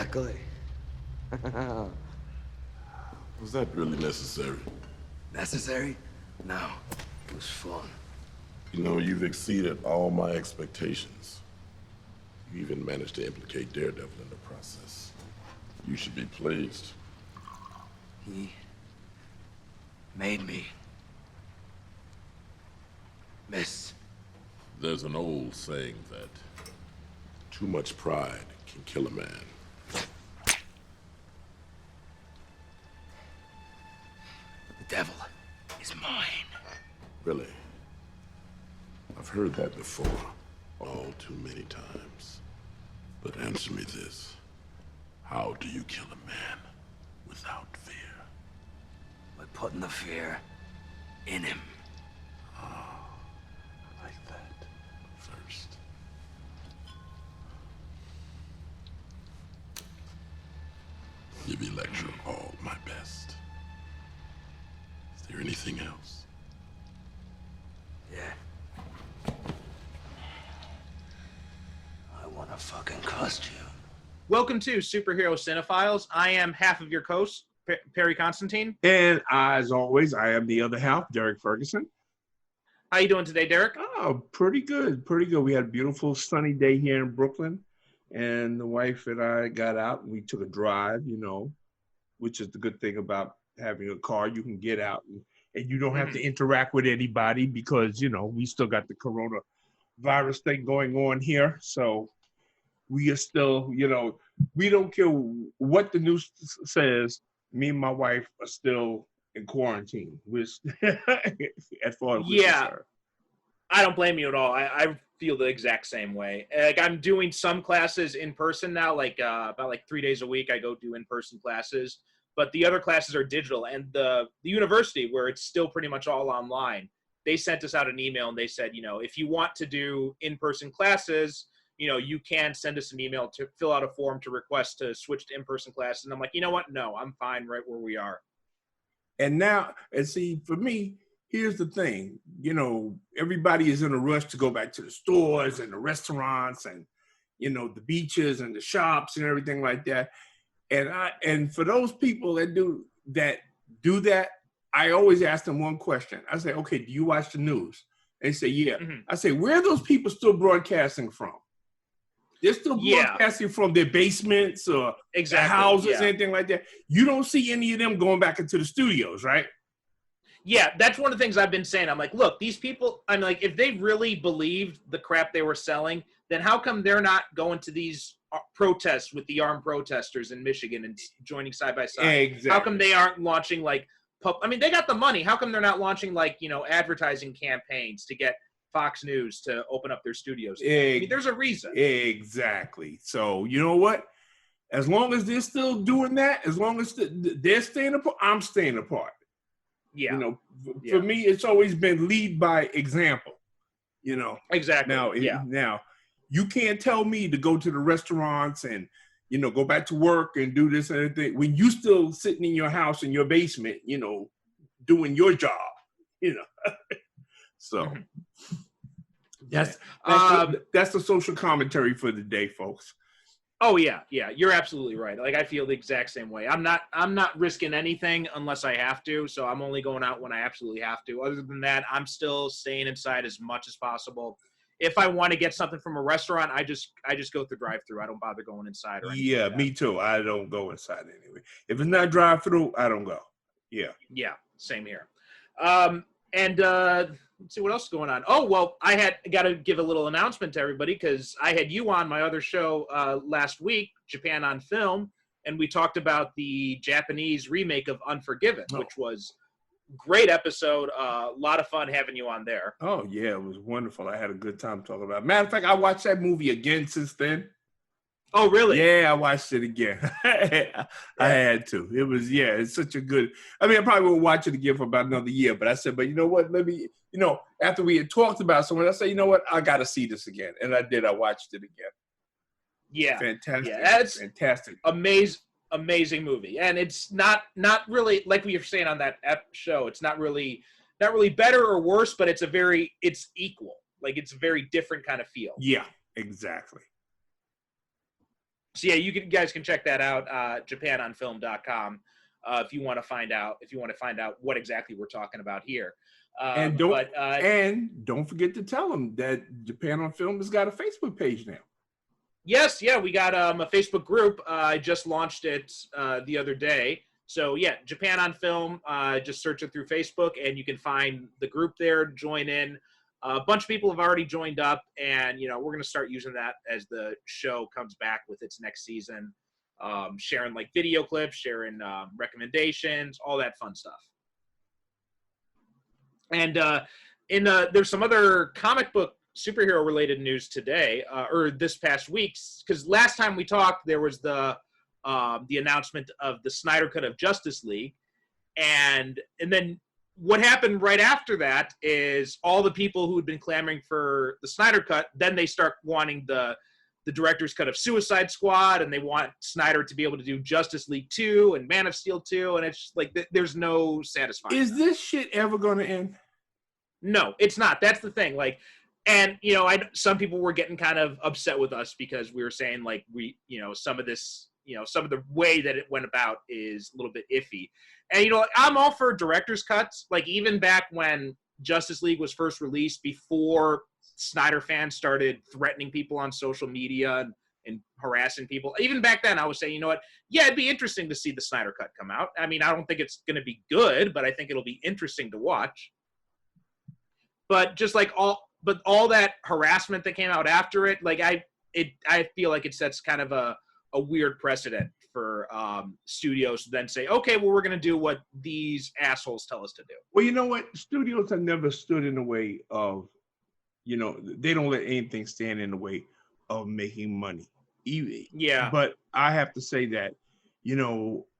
Exactly. Was that really necessary? Necessary? No. It was fun. You know, you've exceeded all my expectations. You even managed to implicate Daredevil in the process. You should be pleased. He made me miss. There's an old saying that too much pride can kill a man. The devil is mine. Really? I've heard that before, all too many times. But answer me this. How do you kill a man without fear? By putting the fear in him. I like that. First. Give Electra all my best. Is there anything else? Yeah. I want a fucking costume. Welcome to Superhero Cinephiles. I am half of your host, Perry Constantine. And as always, I am the other half, Derrick Ferguson. How you doing today, Derrick? Oh, pretty good, pretty good. We had a beautiful sunny day here in Brooklyn, and the wife and I got out and we took a drive, you know, which is the good thing about having a car. You can get out and you don't have to interact with anybody because, you know, we still got the coronavirus thing going on here. So we are still, you know, we don't care what the news says. Me and my wife are still in quarantine. We're as far as we're concerned. I don't blame you at all. I feel the exact same way. Like I'm doing some classes in person now, like about 3 days a week. I go do in-person classes, but the other classes are digital. And the university, where it's still pretty much all online, they sent us out an email and they said, you know, if you want to do in-person classes, you know, you can send us an email to fill out a form to request to switch to in-person classes. And I'm like, you know what? No, I'm fine right where we are. And now, and see, for me, here's the thing. You know, everybody is in a rush to go back to the stores and the restaurants and, you know, the beaches and the shops and everything like that. And for those people that do that, I always ask them one question. I say, okay, do you watch the news? They say, yeah. Mm-hmm. I say, where are those people still broadcasting from? They're still broadcasting from their basements or houses, anything like that. You don't see any of them going back into the studios, right? Yeah, that's one of the things I've been saying. I'm like, look, these people, I'm like, if they really believed the crap they were selling, then how come they're not going to these protests with the armed protesters in Michigan and joining side by side? Exactly. How come they aren't launching they got the money. How come they're not launching advertising campaigns to get Fox News to open up their studios? I mean, there's a reason. Exactly. So you know what? As long as they're still doing that, as long as they're staying apart, I'm staying apart. Yeah. You know, for me, it's always been lead by example. You know. Exactly. Now, you can't tell me to go to the restaurants and, you know, go back to work and do this and everything when you still sitting in your house in your basement, you know, doing your job. You know. So. That's the social commentary for the day, folks. Oh yeah, you're absolutely right. Like I feel the exact same way. I'm not risking anything unless I have to, so I'm only going out when I absolutely have to. Other than that, I'm still staying inside as much as possible. If I want to get something from a restaurant, I just go through drive-through. I don't bother going inside or anything. Yeah, like me too. I don't go inside anyway. If it's not drive-through, I don't go. Yeah. Yeah, same here. Let's see what else is going on. Oh, well, I had got to give a little announcement to everybody because I had you on my other show last week, Japan on Film, and we talked about the Japanese remake of Unforgiven, which was a great episode. A lot of fun having you on there. Oh, yeah, it was wonderful. I had a good time talking about it. Matter of fact, I watched that movie again since then. Oh, really? Yeah, I watched it again. I had to. It was, it's such a good, I mean, I probably won't watch it again for about another year, but I said, but you know what, let me, you know, after we had talked about someone, I said, you know what, I got to see this again. And I did. I watched it again. Yeah. Fantastic. Yeah, that's fantastic. Amazing movie. And it's not really, like we were saying on that show, it's not really better or worse, but it's equal. Like, it's a very different kind of feel. Yeah, exactly. So yeah, you guys can check that out, japanonfilm.com, if you want to find out what exactly we're talking about here. And don't forget to tell them that Japan on Film has got a Facebook page now. Yes, yeah, we got a Facebook group. I just launched it the other day. So yeah, Japan on Film. Just search it through Facebook, and you can find the group there. Join in. A bunch of people have already joined up, and we're going to start using that as the show comes back with its next season. Sharing like video clips, sharing recommendations, all that fun stuff. And there's some other comic book superhero related news today, or this past week, because last time we talked, there was the announcement of the Snyder Cut of Justice League, and then what happened right after that is all the people who had been clamoring for the Snyder Cut, then they start wanting the director's cut of Suicide Squad, and they want Snyder to be able to do Justice League 2 and Man of Steel 2, and it's just like there's no satisfying. Is this shit ever going to end? No, it's not. That's the thing. Like, and some people were getting kind of upset with us because we were saying like some of this, some of the way that it went about is a little bit iffy. And I'm all for director's cuts. Like even back when Justice League was first released, before Snyder fans started threatening people on social media and harassing people. Even back then, I was saying, yeah, it'd be interesting to see the Snyder Cut come out. I mean, I don't think it's going to be good, but I think it'll be interesting to watch. But just like all that harassment that came out after it, like I feel like it sets kind of a weird precedent for studios to then say, okay, well, we're going to do what these assholes tell us to do. Well, you know what? Studios have never stood in the way of, they don't let anything stand in the way of making money. Yeah. But I have to say that,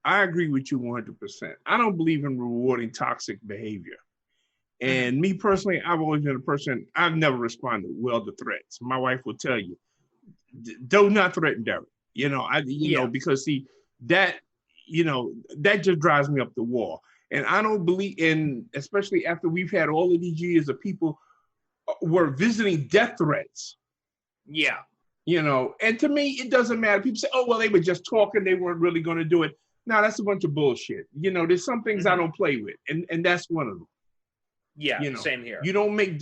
I agree with you 100%. I don't believe in rewarding toxic behavior. And me personally, I've always been a person, I've never responded well to threats. My wife will tell you, do not threaten Derrick. Because see, that just drives me up the wall. And I don't believe in, especially after we've had all of these years of people were visiting death threats. Yeah. And to me, it doesn't matter. People say, oh, well, they were just talking. They weren't really going to do it. No, that's a bunch of bullshit. There's some things I don't play with. And that's one of them. Yeah, same here. You don't make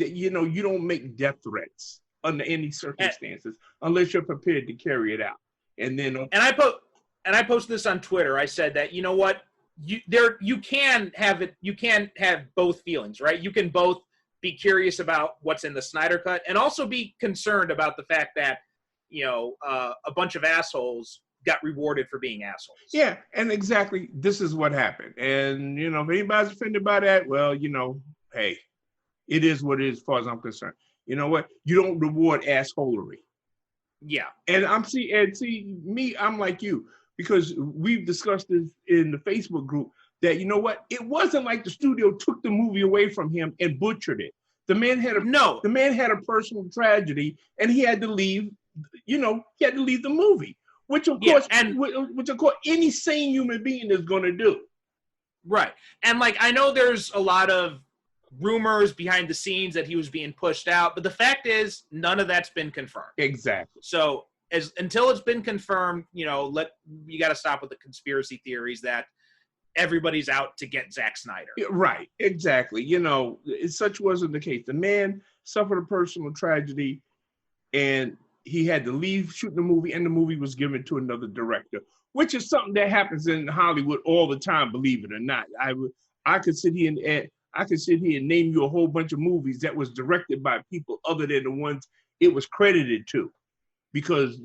death threats under any circumstances unless you're prepared to carry it out. And then I posted this on Twitter. I said that you can have both feelings, right? You can both be curious about what's in the Snyder Cut and also be concerned about the fact that a bunch of assholes got rewarded for being assholes. Yeah, and exactly this is what happened. And if anybody's offended by that, well, hey, it is what it is as far as I'm concerned. You know what? You don't reward assholery. Yeah. And I'm like you, because we've discussed this in the Facebook group that, it wasn't like the studio took the movie away from him and butchered it. The man had a personal tragedy and he had to leave, the movie, which of course any sane human being is going to do. Right. And I know there's a lot of rumors behind the scenes that he was being pushed out, but the fact is none of that's been confirmed. Exactly. So until it's been confirmed, you got to stop with the conspiracy theories that everybody's out to get Zack Snyder. Right. Exactly. Such wasn't the case. The man suffered a personal tragedy and he had to leave shooting the movie, and the movie was given to another director, which is something that happens in Hollywood all the time, believe it or not. I could sit here and name you a whole bunch of movies that was directed by people other than the ones it was credited to, because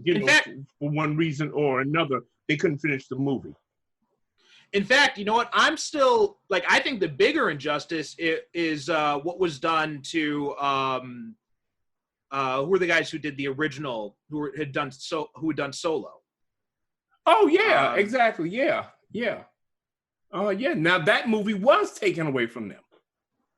for one reason or another they couldn't finish the movie. In fact, you know what? I'm still I think the bigger injustice is what was done to who were the guys who did the original, who had done Solo. Oh yeah, exactly. Yeah. Now that movie was taken away from them.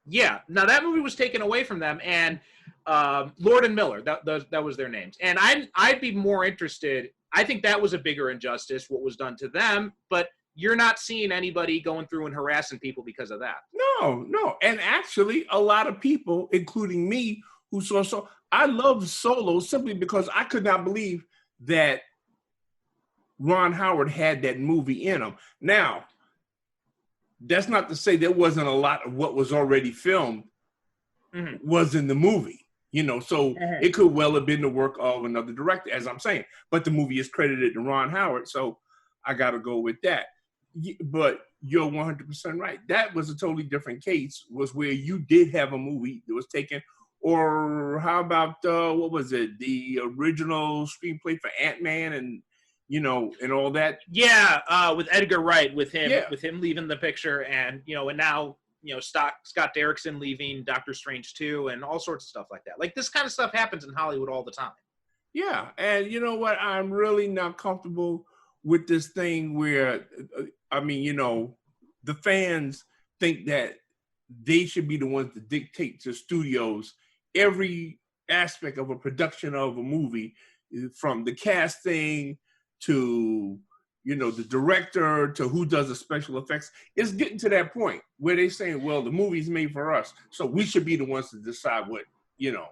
Yeah, now that movie was taken away from them, and Lord and Miller, that was their names. And I'd be more interested. I think that was a bigger injustice, what was done to them, but you're not seeing anybody going through and harassing people because of that. No. And actually, a lot of people, including me, who saw I love Solo simply because I could not believe that Ron Howard had that movie in him. Now, that's not to say there wasn't a lot of what was already filmed was in the movie, you know, so it could well have been the work of another director, as I'm saying, but the movie is credited to Ron Howard, so I got to go with that. But you're 100% right. That was a totally different case, was where you did have a movie that was taken, or how about, what was it, the original screenplay for Ant-Man and, you know, and all that? Yeah, with Edgar Wright, with him leaving the picture, and, you know, and now, you know, Scott Derrickson leaving Doctor Strange 2 and all sorts of stuff like that. Like, this kind of stuff happens in Hollywood all the time. Yeah, and you know what? I'm really not comfortable with this thing where, I mean, you know, the fans think that they should be the ones to dictate to studios every aspect of a production of a movie, from the casting to, you know, the director to who does the special effects. It's getting to that point where they're saying, well, the movie's made for us, so we should be the ones to decide what, you know,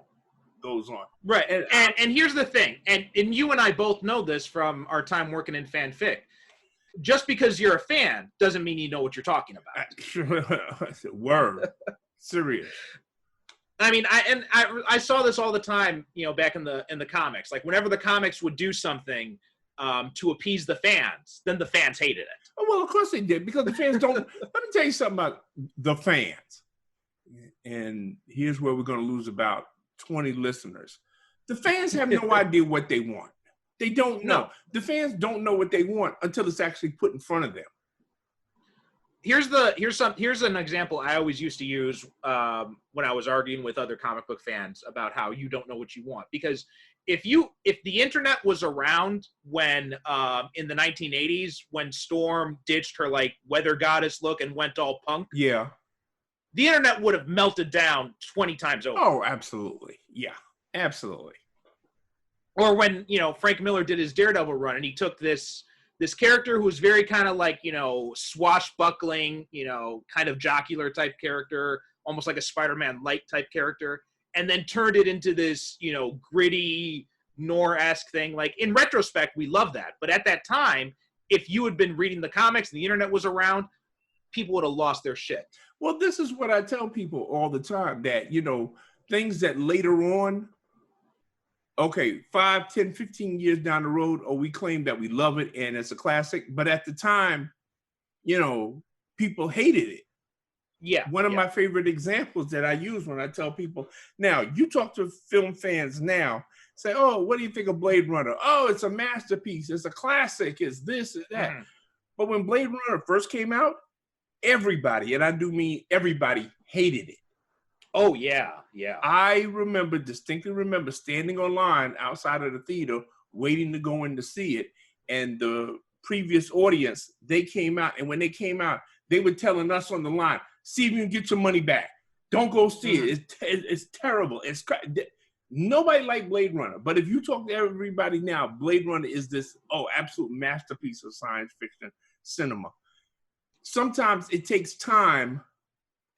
goes on. Right. And here's the thing, and you and I both know this from our time working in fanfic. Just because you're a fan doesn't mean you know what you're talking about. Word. Serious. I mean, I saw this all the time, you know, back in the comics. Like, whenever the comics would do something to appease the fans, then the fans hated it. Oh, well, of course they did, because the fans don't. Let me tell you something about the fans. And here's where we're going to lose about 20 listeners. The fans have no idea what they want. They don't know. No. The fans don't know what they want until it's actually put in front of them. Here's an example I always used to use when I was arguing with other comic book fans about how you don't know what you want. Because if the internet was around when in the 1980s, when Storm ditched her like weather goddess look and went all punk, yeah, the internet would have melted down 20 times over. Oh, absolutely. Yeah, absolutely. Or when, you know, Frank Miller did his Daredevil run, and he took this character who was very kind of like, you know, swashbuckling, you know, kind of jocular type character, almost like a Spider-Man light type character, and then turned it into this, you know, gritty noir-esque thing. Like, in retrospect, we love that. But at that time, if you had been reading the comics and the internet was around, people would have lost their shit. Well, this is what I tell people all the time, that, you know, things that later on, okay, 5, 10, 15 years down the road, we claim that we love it and it's a classic. But at the time, you know, people hated it. Yeah. One of my favorite examples that I use when I tell people, now, you talk to film fans now, say, oh, what do you think of Blade Runner? Oh, it's a masterpiece. It's a classic. It's this and that. Mm. But when Blade Runner first came out, everybody, and I do mean everybody, hated it. Oh, yeah, yeah. I distinctly remember standing online outside of the theater waiting to go in to see it. And the previous audience, they came out. And when they came out, they were telling us on the line, see if you can get your money back. Don't go see it. It's terrible. Nobody liked Blade Runner. But if you talk to everybody now, Blade Runner is this, absolute masterpiece of science fiction cinema. Sometimes it takes time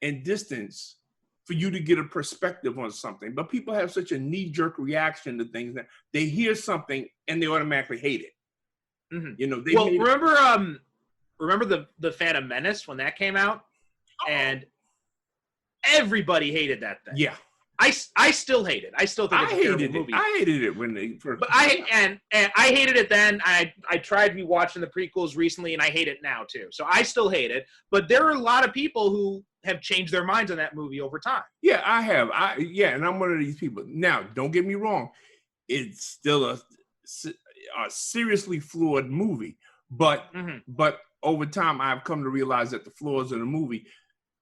and distance for you to get a perspective on something, but people have such a knee-jerk reaction to things that they hear something and they automatically hate it. Mm-hmm. You know, remember the Phantom Menace when that came out, and everybody hated that thing. Yeah, I still hate it. I still think it's a terrible movie. I hated it when they first. But I hated it then. I tried rewatching the prequels recently, and I hate it now too. So I still hate it. But there are a lot of people who have changed their minds on that movie over time. Yeah, I have. And I'm one of these people. Now, don't get me wrong. It's still a seriously flawed movie. But over time, I've come to realize that the flaws in the movie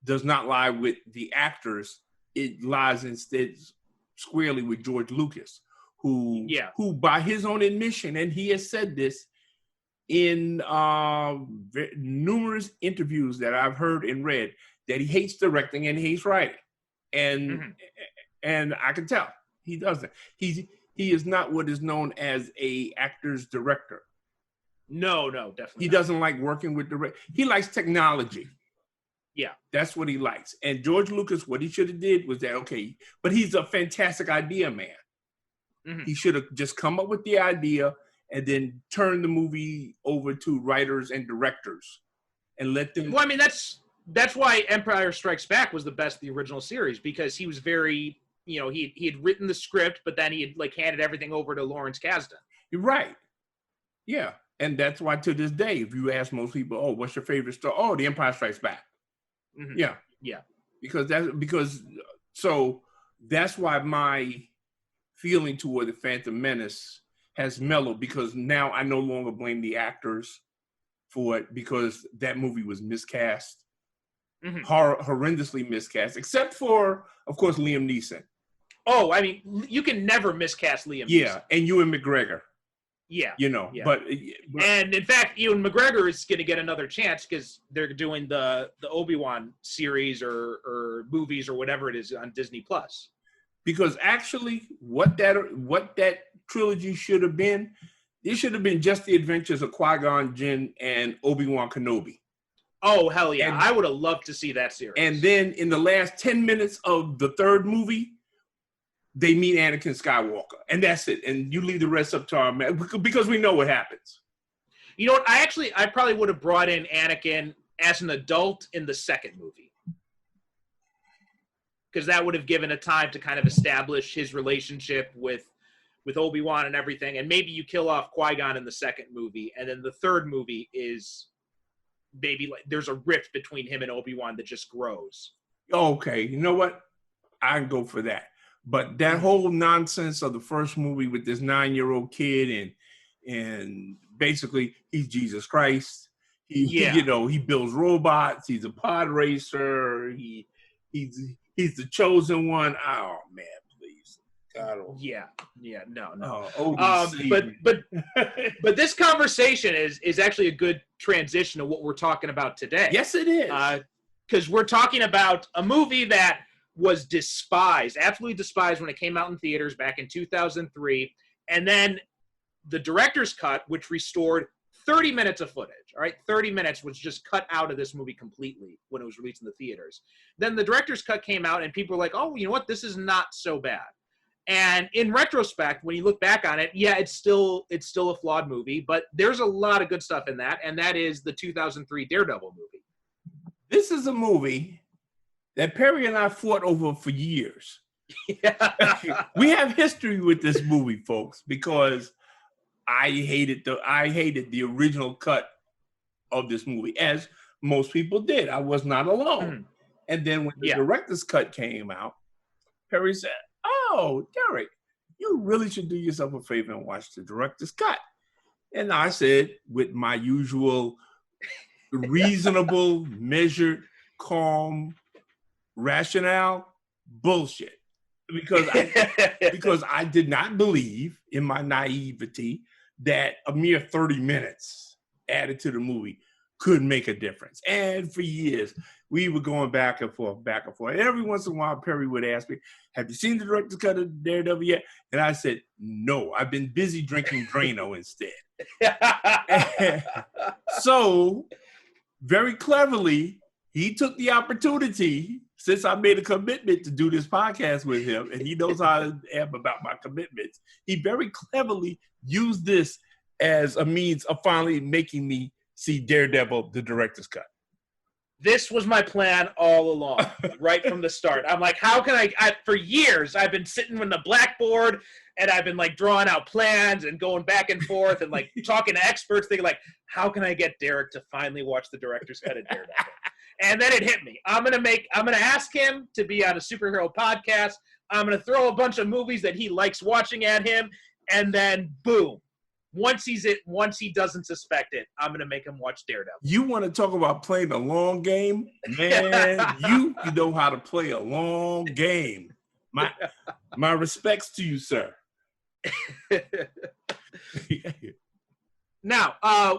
does not lie with the actors. It lies instead squarely with George Lucas, who by his own admission, and he has said this in numerous interviews that I've heard and read, that he hates directing and he hates writing. And I can tell he doesn't. He is not what is known as a actor's director. No, definitely. He doesn't like working with he likes technology. Yeah. That's what he likes. And George Lucas, what he should have did was that, but he's a fantastic idea man. Mm-hmm. He should have just come up with the idea and then turn the movie over to writers and directors and let them. Well, I mean, that's why Empire Strikes Back was the best of the original series, because he was very, you know, he had written the script, but then he had like handed everything over to Lawrence Kasdan. You're right. Yeah. And that's why to this day, if you ask most people, oh, what's your favorite story? Oh, The Empire Strikes Back. Mm-hmm. Yeah. Yeah. So that's why my feeling toward The Phantom Menace has mellowed, because now I no longer blame the actors for it, because that movie was miscast, horrendously miscast, except for, of course, Liam Neeson. Oh, I mean, you can never miscast Liam Neeson. Yeah, and Ewan McGregor. Yeah. You know, yeah. but and in fact, Ewan McGregor is going to get another chance because they're doing the Obi-Wan series or movies or whatever it is on Disney Plus. Because actually, what that trilogy should have been, it should have been just the adventures of Qui-Gon Jinn and Obi-Wan Kenobi. Oh, hell yeah. I would have loved to see that series. And then in the last 10 minutes of the third movie, they meet Anakin Skywalker. And that's it. And you leave the rest up to our man, because we know what happens. You know what? I probably would have brought in Anakin as an adult in the second movie. Because that would have given a time to kind of establish his relationship with Obi-Wan and everything. And maybe you kill off Qui-Gon in the second movie. And then the third movie is maybe like there's a rift between him and Obi-Wan that just grows. Okay, you know what? I can go for that. But that whole nonsense of the first movie with this 9-year-old kid and basically he's Jesus Christ. He builds robots. He's a pod racer. He's the chosen one. Oh man, please, God. No. But this conversation is actually a good transition to what we're talking about today. Yes, it is. Because we're talking about a movie that was absolutely despised when it came out in theaters back in 2003. And then the director's cut, which restored 30 minutes of footage. All right, 30 minutes was just cut out of this movie completely when it was released in the theaters. Then the director's cut came out and people were like, oh, you know what? This is not so bad. And in retrospect, when you look back on it, yeah, it's still a flawed movie, but there's a lot of good stuff in that. And that is the 2003 Daredevil movie. This is a movie that Perry and I fought over for years. Yeah. We have history with this movie, folks, because I hated the original cut of this movie, as most people did. I was not alone. And then when the director's cut came out, Perry said, oh, Derrick, you really should do yourself a favor and watch the director's cut. And I said, with my usual reasonable, measured, calm rationale, bullshit. Because I did not believe, in my naivety, that a mere 30 minutes added to the movie could make a difference. And for years, we were going back and forth. And every once in a while, Perry would ask me, have you seen the director's cut of Daredevil yet? And I said, no, I've been busy drinking Drano instead. So, very cleverly, he took the opportunity, since I made a commitment to do this podcast with him, and he knows how I am about my commitments, he very cleverly used this as a means of finally making me see Daredevil, the director's cut. This was my plan all along, right from the start. I'm like, how can I for years, I've been sitting on the blackboard and I've been like drawing out plans and going back and forth and like talking to experts, thinking like, how can I get Derrick to finally watch the director's cut of Daredevil? And then it hit me. I'm gonna ask him to be on a superhero podcast. I'm gonna throw a bunch of movies that he likes watching at him, and then boom. Once he doesn't suspect it, I'm gonna make him watch Daredevil. You want to talk about playing a long game, man? you know how to play a long game. My respects to you, sir. Now,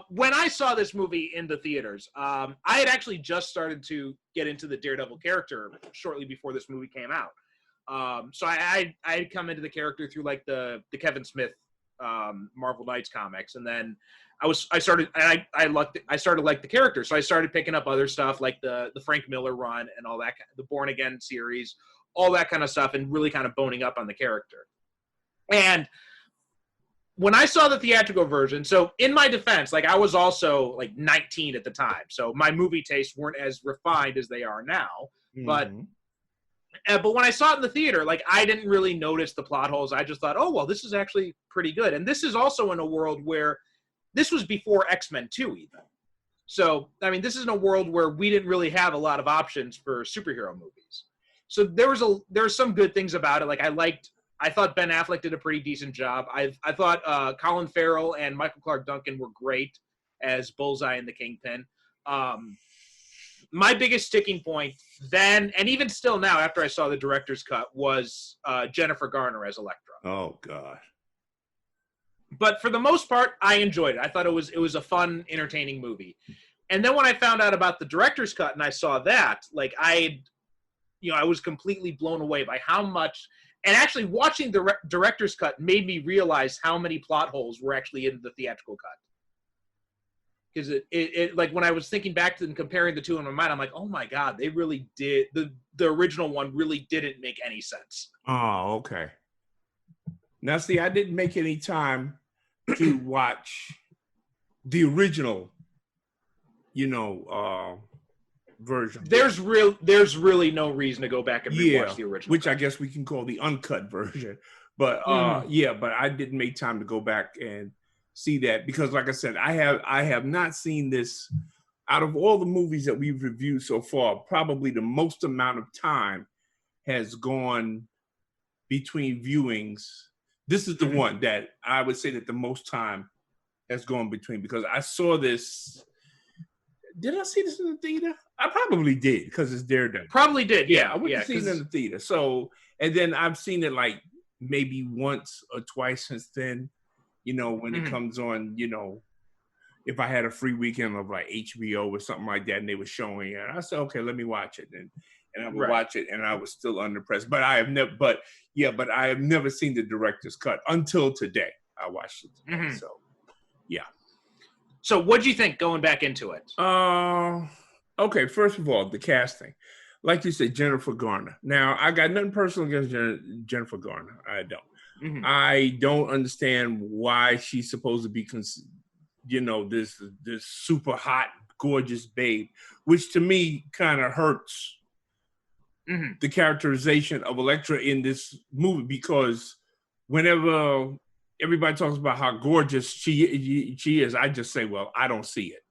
when I saw this movie in the theaters, I had actually just started to get into the Daredevil character shortly before this movie came out. So I had come into the character through like the Kevin Smith Marvel Knights comics, and then I started to like the character, so I started picking up other stuff like the Frank Miller run and all that, the Born Again series, all that kind of stuff, and really kind of boning up on the character. And when I saw the theatrical version, so in my defense, like I was also like 19 at the time, so my movie tastes weren't as refined as they are now. But when I saw it in the theater, like I didn't really notice the plot holes. I just thought, oh well, this is actually pretty good. And this is also in a world where this was before X-Men 2 even. So I mean, this is in a world where we didn't really have a lot of options for superhero movies. So there were some good things about it. Like I thought Ben Affleck did a pretty decent job. I thought Colin Farrell and Michael Clark Duncan were great as Bullseye and the Kingpin. My biggest sticking point then, and even still now after I saw the director's cut, was Jennifer Garner as Electra. Oh, God. But for the most part, I enjoyed it. I thought it was a fun, entertaining movie. And then when I found out about the director's cut and I saw that, like I was completely blown away by how much. And actually, watching the director's cut made me realize how many plot holes were actually in the theatrical cut. Because it like when I was thinking back to and comparing the two in my mind, I'm like, oh my God, they really did. The original one really didn't make any sense. Oh, okay. Now, see, I didn't make any time to watch the original, version. There's really no reason to go back and rewatch the original, which I guess we can call the uncut version. But but I didn't make time to go back and see that because, like I said, I have not seen this. Out of all the movies that we've reviewed so far, probably the most amount of time has gone between viewings. This is the one that I would say that the most time has gone between, because I saw this. Did I see this in the theater? I probably did because it's Daredevil. Probably did, yeah. I went to see it in the theater. So, and then I've seen it like maybe once or twice since then, when it comes on, if I had a free weekend of like HBO or something like that and they were showing it, I said, okay, let me watch it. And I would watch it and I was still unimpressed. But I have never seen the director's cut until today. I watched it today. So, yeah. So what'd you think going back into it? Okay, first of all, the casting. Like you said, Jennifer Garner. Now, I got nothing personal against Jennifer Garner. I don't. I don't understand why she's supposed to be, this super hot, gorgeous babe, which to me kind of hurts the characterization of Electra in this movie, because whenever everybody talks about how gorgeous she is, I just say, well, I don't see it,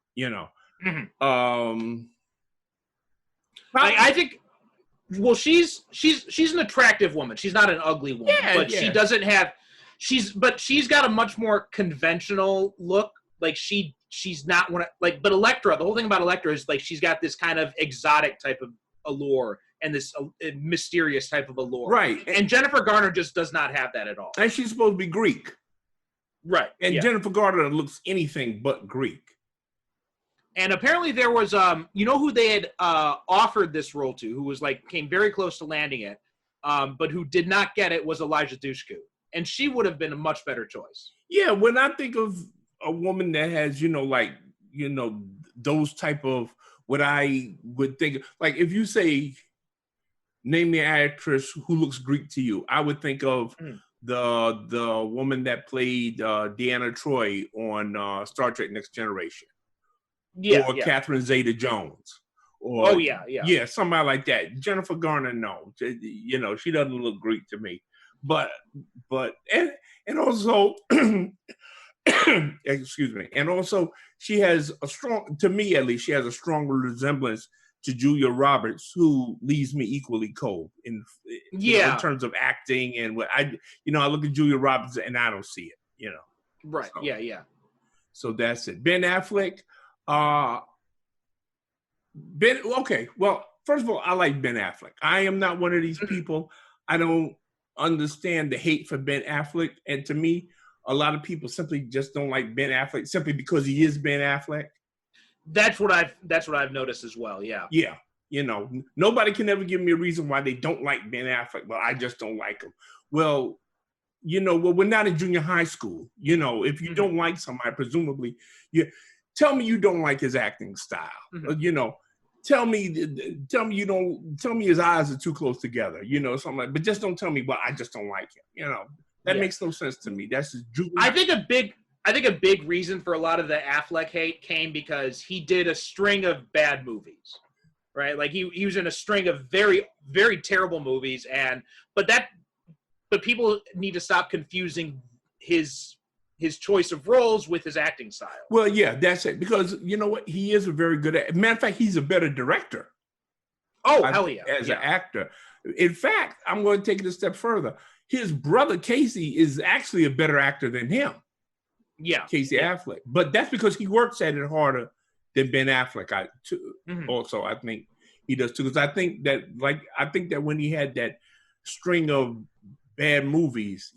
I think, well, she's an attractive woman. She's not an ugly woman, but she doesn't have, she's got a much more conventional look. Like she's not one, like, but Electra, the whole thing about Electra is like, she's got this kind of exotic type of allure and this mysterious type of allure. Right. And Jennifer Garner just does not have that at all. And she's supposed to be Greek. Right. And Jennifer Garner looks anything but Greek. And apparently there was, who they had offered this role to, who was like, came very close to landing it, but who did not get it, was Elijah Dushku. And she would have been a much better choice. Yeah, when I think of a woman that has, those type of, what I would think, like if you say, name the actress who looks Greek to you, I would think of the woman that played Deanna Troi on Star Trek Next Generation. Or Catherine Zeta-Jones. Or, Yeah, somebody like that. Jennifer Garner, no. She doesn't look Greek to me. But and also, excuse me, and also she has a strong, to me at least, she has a strong resemblance to Julia Roberts, who leaves me equally cold in terms of acting and what I look at Julia Roberts and I don't see it, Right. So, yeah. So that's it. Ben Affleck. Well, first of all, I like Ben Affleck. I am not one of these people. I don't understand the hate for Ben Affleck. And to me, a lot of people simply just don't like Ben Affleck simply because he is Ben Affleck. That's what I've noticed as well. Yeah. Yeah. Nobody can ever give me a reason why they don't like Ben Affleck. Well, I just don't like him. Well, we're not in junior high school. If you don't like somebody, presumably, tell me you don't like his acting style. Tell me his eyes are too close together. Something like. But just don't tell me, well, I just don't like him. That makes no sense to me. That's just juvenile. I think a big reason for a lot of the Affleck hate came because he did a string of bad movies, right? Like he was in a string of very, very terrible movies, but people need to stop confusing his choice of roles with his acting style. Well, yeah, that's it. Because you know what? He is a very good matter of fact, he's a better director. Oh, hell yeah. As an actor. In fact, I'm going to take it a step further. His brother Casey is actually a better actor than him. Yeah. Casey Affleck. But that's because he works at it harder than Ben Affleck. Also, I think he does too. Because I think that when he had that string of bad movies,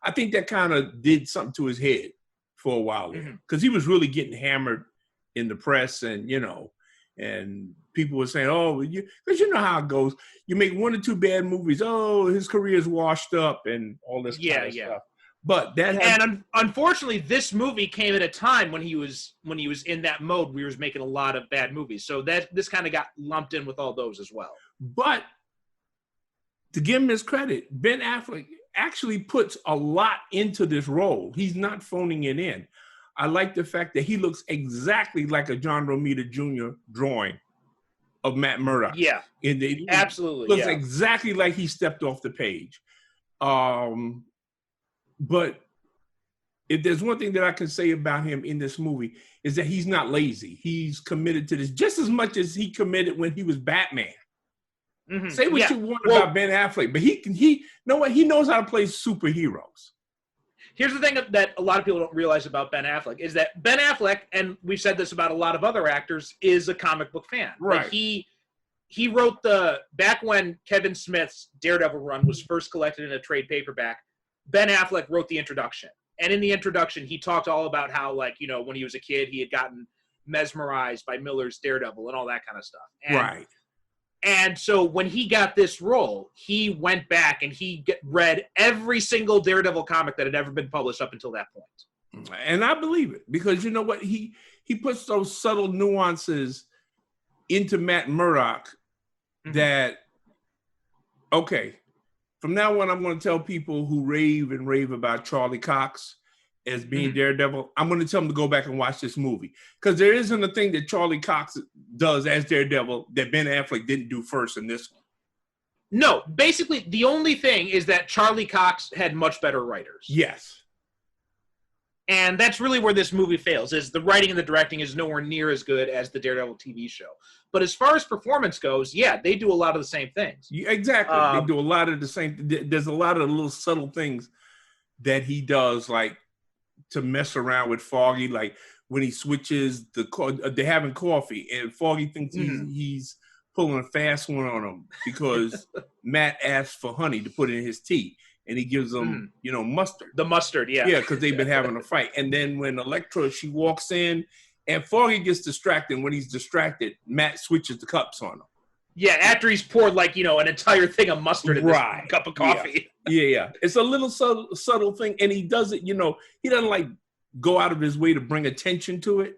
I think that kind of did something to his head for a while there. Because he was really getting hammered in the press, and and people were saying, because you know how it goes. You make one or two bad movies, his career is washed up and all this kind of stuff. But unfortunately, this movie came at a time when he was in that mode. We was making a lot of bad movies, so that this kind of got lumped in with all those as well. But to give him his credit, Ben Affleck actually puts a lot into this role. He's not phoning it in. I like the fact that he looks exactly like a John Romita Jr. drawing of Matt Murdock. Yeah, absolutely. Looks exactly like he stepped off the page. But if there's one thing that I can say about him in this movie is that he's not lazy. He's committed to this just as much as he committed when he was Batman. Say what you want about Ben Affleck, but he knows how to play superheroes. Here's the thing that a lot of people don't realize about Ben Affleck is that Ben Affleck, and we've said this about a lot of other actors, is a comic book fan. Right. Like he wrote back when Kevin Smith's Daredevil run was first collected in a trade paperback, Ben Affleck wrote the introduction. And in the introduction, he talked all about how, when he was a kid, he had gotten mesmerized by Miller's Daredevil and all that kind of stuff. Right. And so when he got this role, he went back and he read every single Daredevil comic that had ever been published up until that point. And I believe it, because you know what? He puts those subtle nuances into Matt Murdock that, from now on, I'm going to tell people who rave about Charlie Cox as being Daredevil, I'm going to tell them to go back and watch this movie. Because there isn't a thing that Charlie Cox does as Daredevil that Ben Affleck didn't do first in this one. No, basically, the only thing is that Charlie Cox had much better writers. Yes. And that's really where this movie fails, is the writing and the directing is nowhere near as good as the Daredevil TV show. But as far as performance goes, they do a lot of the same things. Yeah, exactly. They do a lot of the same. There's a lot of little subtle things that he does, like to mess around with Foggy, like when he switches they're having coffee and Foggy thinks he's pulling a fast one on him because Matt asked for honey to put in his tea. And he gives them, mustard. The mustard, yeah. Yeah, because they've been having a fight. And then when Electra, she walks in, and Foggy gets distracted. When he's distracted, Matt switches the cups on him. Yeah, after he's poured, an entire thing of mustard in this cup of coffee. Yeah. It's a little subtle thing. And he does it, he doesn't, go out of his way to bring attention to it.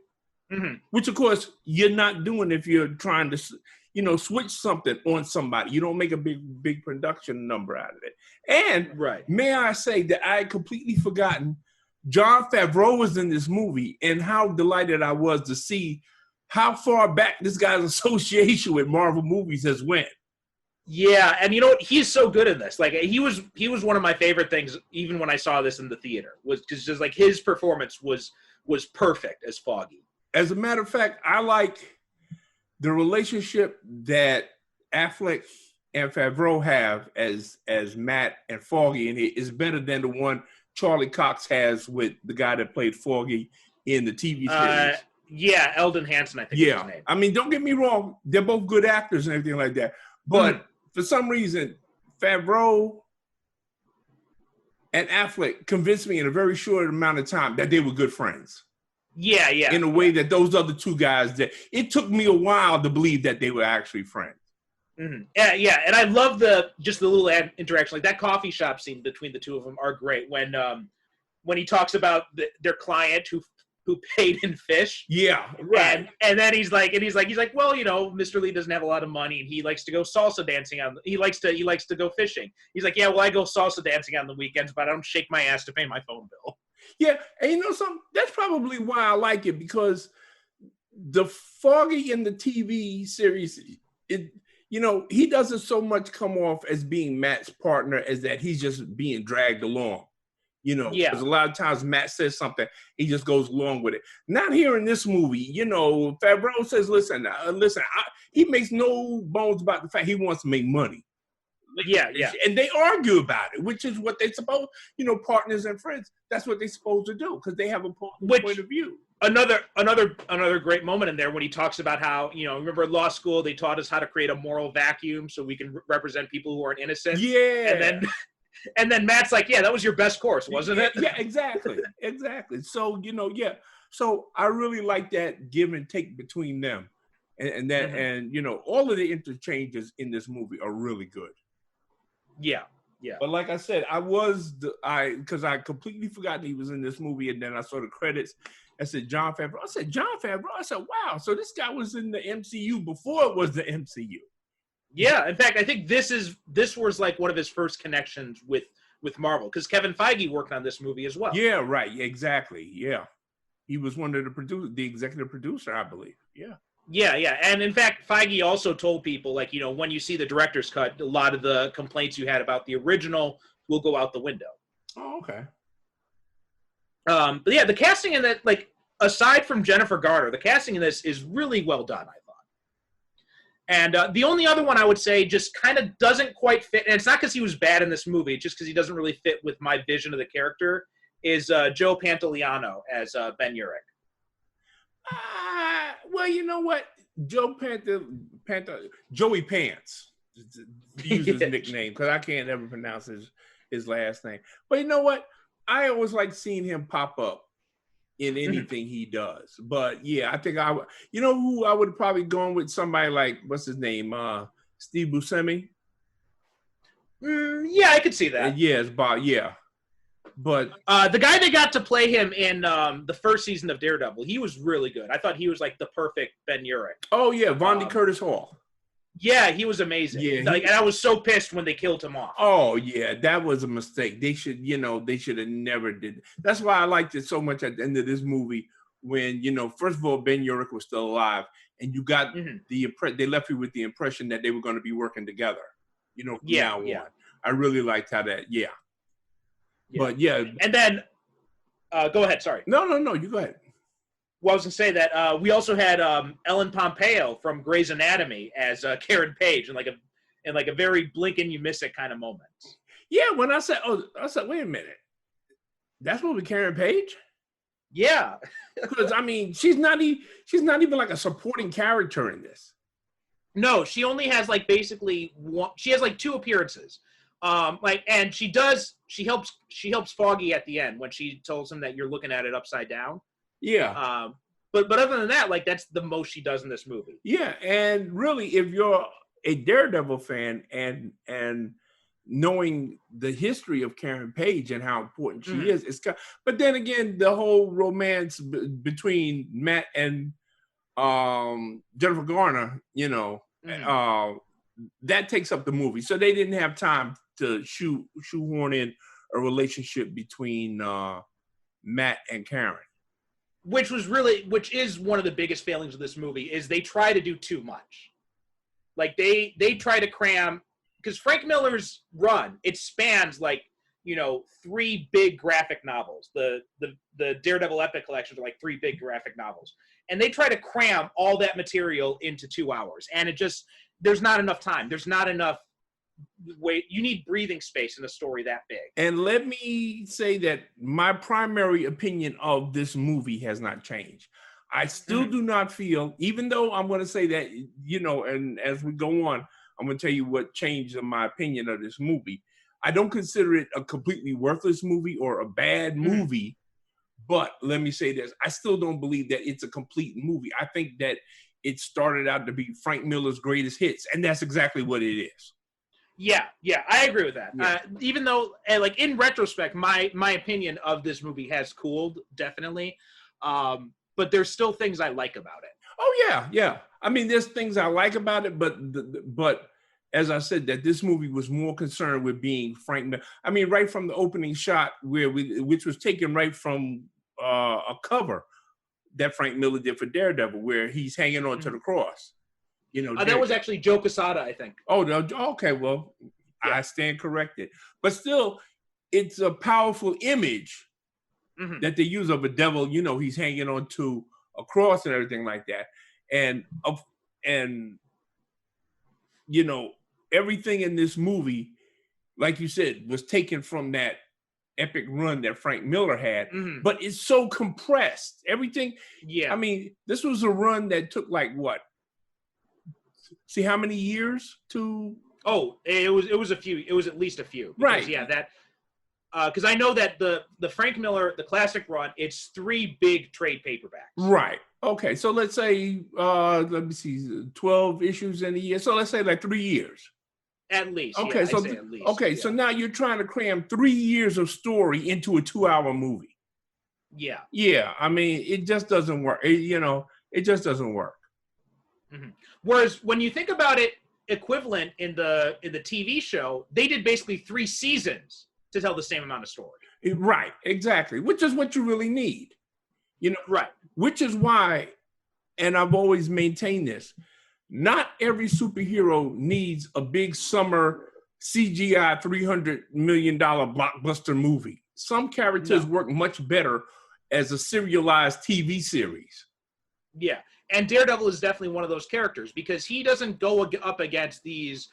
Which, of course, you're not doing if you're trying to, switch something on somebody. You don't make a big production number out of it. And may I say that I had completely forgotten Jon Favreau was in this movie, and how delighted I was to see how far back this guy's association with Marvel movies has went. Yeah, and you know what? He's so good in this. He was one of my favorite things, even when I saw this in the theater. Was just his performance was perfect as Foggy. As a matter of fact, I like the relationship that Affleck and Favreau have as Matt and Foggy, and it is better than the one Charlie Cox has with the guy that played Foggy in the TV series. Eldon Hansen, I think is his name. I mean, don't get me wrong. They're both good actors and everything like that. But for some reason, Favreau and Affleck convinced me in a very short amount of time that they were good friends. Yeah. In a way that those other two guys did. It took me a while to believe that they were actually friends. Yeah, and I love the little interaction, like that coffee shop scene between the two of them are great. When he talks about their client who who paid in fish. Yeah, right. And then he's like, well, Mr. Lee doesn't have a lot of money, and he likes to go salsa dancing he likes to go fishing. He's like, yeah, well, I go salsa dancing on the weekends, but I don't shake my ass to pay my phone bill. Yeah, and something, that's probably why I like it, because the Foggy in the TV series, he doesn't so much come off as being Matt's partner as that he's just being dragged along. Because a lot of times Matt says something, he just goes along with it. Not here in this movie. Favreau says, listen, he makes no bones about the fact he wants to make money. Yeah. And they argue about it, which is what they supposed, partners and friends, that's what they're supposed to do, because they have a point of view. Another great moment in there when he talks about how, remember in law school, they taught us how to create a moral vacuum so we can represent people who aren't innocent. Yeah. And then Matt's like, yeah, that was your best course, wasn't it? Yeah, exactly. So, so I really like that give and take between them. And that, and, all of the interchanges in this movie are really good. Yeah. But like I said, because I completely forgot he was in this movie, and then I saw the credits. I said, Jon Favreau. I said, Jon Favreau. I said, wow, so this guy was in the MCU before it was the MCU. Yeah, in fact, I think this was like one of his first connections with Marvel, because Kevin Feige worked on this movie as well. Yeah, right, exactly. Yeah, he was one of the executive producer, I believe. Yeah. Yeah, and in fact, Feige also told people, like, when you see the director's cut, a lot of the complaints you had about the original will go out the window. Oh, okay. But yeah, the casting in that, like, aside from Jennifer Garner, the casting in this is really well done, I thought. And the only other one I would say just kind of doesn't quite fit, and it's not because he was bad in this movie, it's just because he doesn't really fit with my vision of the character, is Joe Pantoliano as Ben Urich. Well, you know what? Joey Pants, to use his nickname, because I can't ever pronounce his last name. But you know what? I always like seeing him pop up in anything he does. But yeah, I think who I would have probably gone with, somebody like, what's his name? Steve Buscemi. Yeah, I could see that. Yes, Bob. Yeah. But the guy that got to play him in the first season of Daredevil, he was really good. I thought he was like the perfect Ben Urich. Oh yeah, Vondy Curtis Hall. Yeah, he was amazing. Yeah, and I was so pissed when they killed him off. Oh yeah, that was a mistake. They should have never did. That's why I liked it so much at the end of this movie, when first of all, Ben Urich was still alive, and you got they left you with the impression that they were going to be working together. From now on. I really liked how that. Yeah. But yeah, and then go ahead. Sorry. No, you go ahead. Well, I was gonna say that we also had Ellen Pompeo from Grey's Anatomy as Karen Page in like a very blink and you miss it kind of moment. Yeah, when I said, wait a minute, that's what with Karen Page? Yeah, because I mean, she's not even like a supporting character in this. No, she only has like basically one. She has like 2 appearances. And she helps Foggy at the end when she tells him that you're looking at it upside down. Yeah. But other than that, like, that's the most she does in this movie. Yeah, and really, if you're a Daredevil fan and knowing the history of Karen Page and how important she is, but then again, the whole romance between Matt and Jennifer Garner, that takes up the movie. So they didn't have time to shoehorn in a relationship between Matt and Karen. Which is one of the biggest failings of this movie, is they try to do too much. Like they try to cram, because Frank Miller's run, it spans like, 3 big graphic novels. The Daredevil Epic collections are like 3 big graphic novels. And they try to cram all that material into 2 hours. And there's not enough time. There's not enough way. You need breathing space in a story that big. And let me say that my primary opinion of this movie has not changed. I still do not feel, even though I'm going to say that, and as we go on, I'm going to tell you what changed in my opinion of this movie. I don't consider it a completely worthless movie or a bad movie, but let me say this. I still don't believe that it's a complete movie. I think that it started out to be Frank Miller's greatest hits, and that's exactly what it is. Yeah, I agree with that. Yeah. Even though, like, in retrospect, my opinion of this movie has cooled, definitely. But there's still things I like about it. Oh yeah, yeah. I mean, there's things I like about it, but as I said, that this movie was more concerned with being Frank Miller. I mean, right from the opening shot, which was taken right from a cover that Frank Miller did for Daredevil, where he's hanging on to the cross. You know, that was actually Joe Quesada, I think. Oh, no, okay. Well, yeah. I stand corrected, but still, it's a powerful image that they use of a devil. You know, he's hanging on to a cross and everything like that, and you know, everything in this movie, like you said, was taken from that epic run that Frank Miller had, but it's so compressed. Everything. Yeah. I mean, this was a run that took like what? See how many years to? Oh, it was a few. It was at least a few. Because, right. Yeah. That. Because I know that the Frank Miller, the classic run, it's 3 big trade paperbacks. Right. Okay. So let's say, let me see, 12 issues in a year. So let's say like 3 years. At least. Okay. Yeah, So at least. Okay. Yeah. So now you're trying to cram 3 years of story into a 2-hour movie. Yeah. Yeah. I mean, it just doesn't work. It just doesn't work. Whereas when you think about it, equivalent in the TV show, they did basically 3 seasons to tell the same amount of story. Right, exactly. Which is what you really need. You know, right. Which is why, and I've always maintained this, not every superhero needs a big summer CGI $300 million blockbuster movie. Some characters work much better as a serialized TV series. Yeah. And Daredevil is definitely one of those characters because he doesn't go up against these,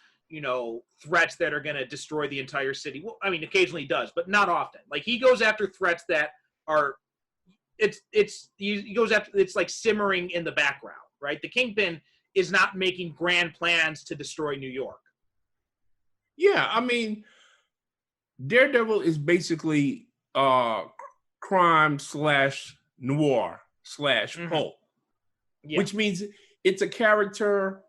threats that are going to destroy the entire city. Well, I mean, occasionally he does, but not often. Like he goes after threats that are, he goes after, it's like simmering in the background, right? The Kingpin is not making grand plans to destroy New York. Yeah, I mean, Daredevil is basically crime / noir / pulp. Yeah. Which means it's a character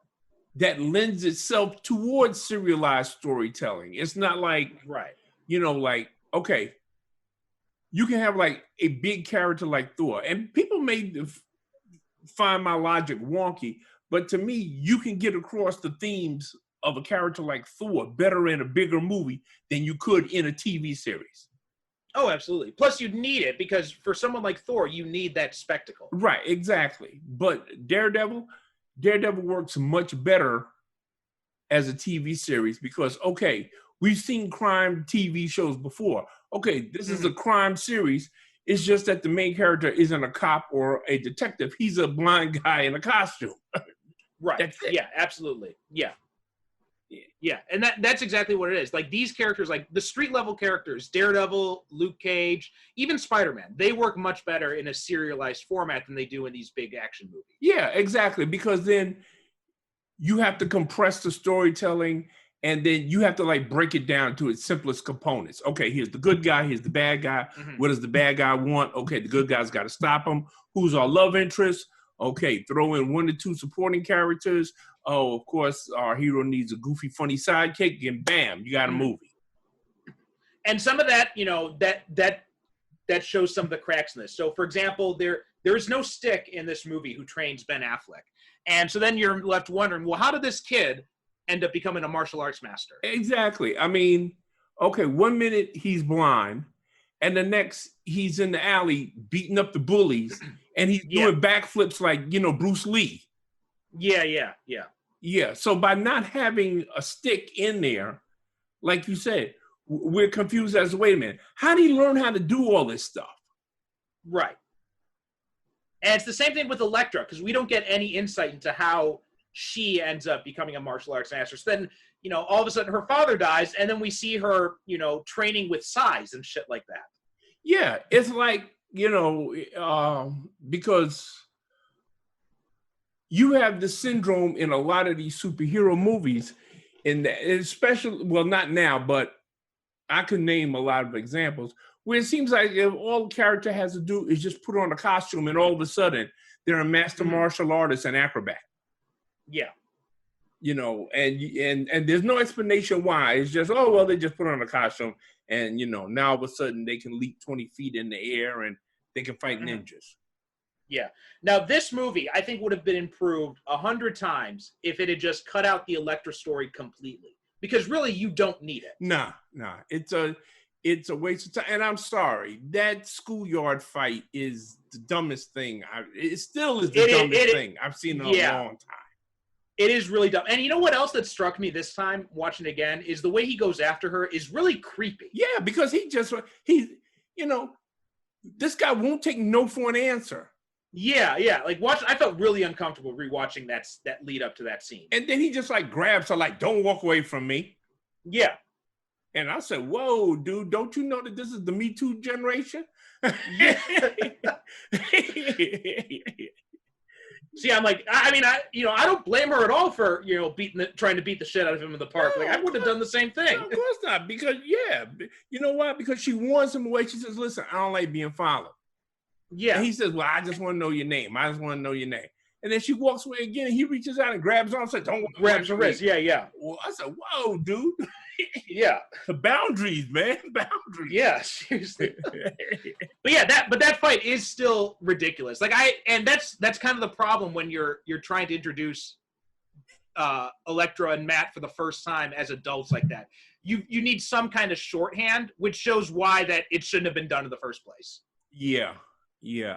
that lends itself towards serialized storytelling. It's not like, okay, you can have like a big character like Thor, and people may find my logic wonky, but to me, you can get across the themes of a character like Thor better in a bigger movie than you could in a TV series. Oh, absolutely. Plus, you'd need it because for someone like Thor, you need that spectacle. Right, exactly. But Daredevil works much better as a TV series because, okay, we've seen crime TV shows before. Okay, this is a crime series. It's just that the main character isn't a cop or a detective. He's a blind guy in a costume. Right. That's it. Yeah, absolutely. Yeah. Yeah, and that's exactly what it is. Like these characters, like the street level characters, Daredevil, Luke Cage, even Spider-Man, they work much better in a serialized format than they do in these big action movies. Yeah, exactly. Because then you have to compress the storytelling and then you have to like break it down to its simplest components. Okay, here's the good guy, here's the bad guy. What does the bad guy want? Okay, the good guy's got to stop him. Who's our love interest? Okay, throw in 1 to 2 supporting characters. Oh, of course, our hero needs a goofy, funny sidekick, and bam, you got a movie. And some of that, that shows some of the cracks in this. So, for example, there is no stick in this movie who trains Ben Affleck. And so then you're left wondering, well, how did this kid end up becoming a martial arts master? Exactly. I mean, okay, 1 minute he's blind, and the next he's in the alley beating up the bullies, and he's doing backflips like, Bruce Lee. Yeah. So by not having a stick in there, like you said, we're confused as to, wait a minute, how did he learn how to do all this stuff? Right. And it's the same thing with Electra, because we don't get any insight into how she ends up becoming a martial arts master. So then, all of a sudden her father dies, and then we see her, training with sais and shit like that. Yeah, it's like, because you have the syndrome in a lot of these superhero movies, and especially, well, not now, but I could name a lot of examples where it seems like if all the character has to do is just put on a costume, and all of a sudden they're a master martial artist and acrobat. Yeah. And there's no explanation why. It's just, oh, well, they just put on a costume, and now all of a sudden they can leap 20 feet in the air and they can fight ninjas. Yeah. Now, this movie, I think, would have been improved 100 times if it had just cut out the Electra story completely. Because really, you don't need it. Nah. It's a waste of time. And I'm sorry, that schoolyard fight is the dumbest thing. It still is the dumbest thing I've seen in a long time. It is really dumb. And you know what else that struck me this time, watching it again, is the way he goes after her is really creepy. Yeah, because this guy won't take no for an answer. Yeah. Like, I felt really uncomfortable rewatching that lead up to that scene. And then he just like grabs her, like, don't walk away from me. Yeah. And I said, whoa, dude, don't you know that this is the Me Too generation? Yeah. See, I'm like, I don't blame her at all for, trying to beat the shit out of him in the park. No, like, I would have done the same thing. No, of course not. Because, you know why? Because she wants him away. She says, listen, I don't like being followed. Yeah. And he says, well, I just want to know your name. And then she walks away again, and he reaches out and grabs her and says, don't grabs her wrist. Yeah. Well, I said, whoa, dude. Yeah. The boundaries, man. Boundaries. Yeah, seriously. But yeah, that fight is still ridiculous. Like that's kind of the problem when you're trying to introduce Electra and Matt for the first time as adults like that. You need some kind of shorthand, which shows why that it shouldn't have been done in the first place. Yeah.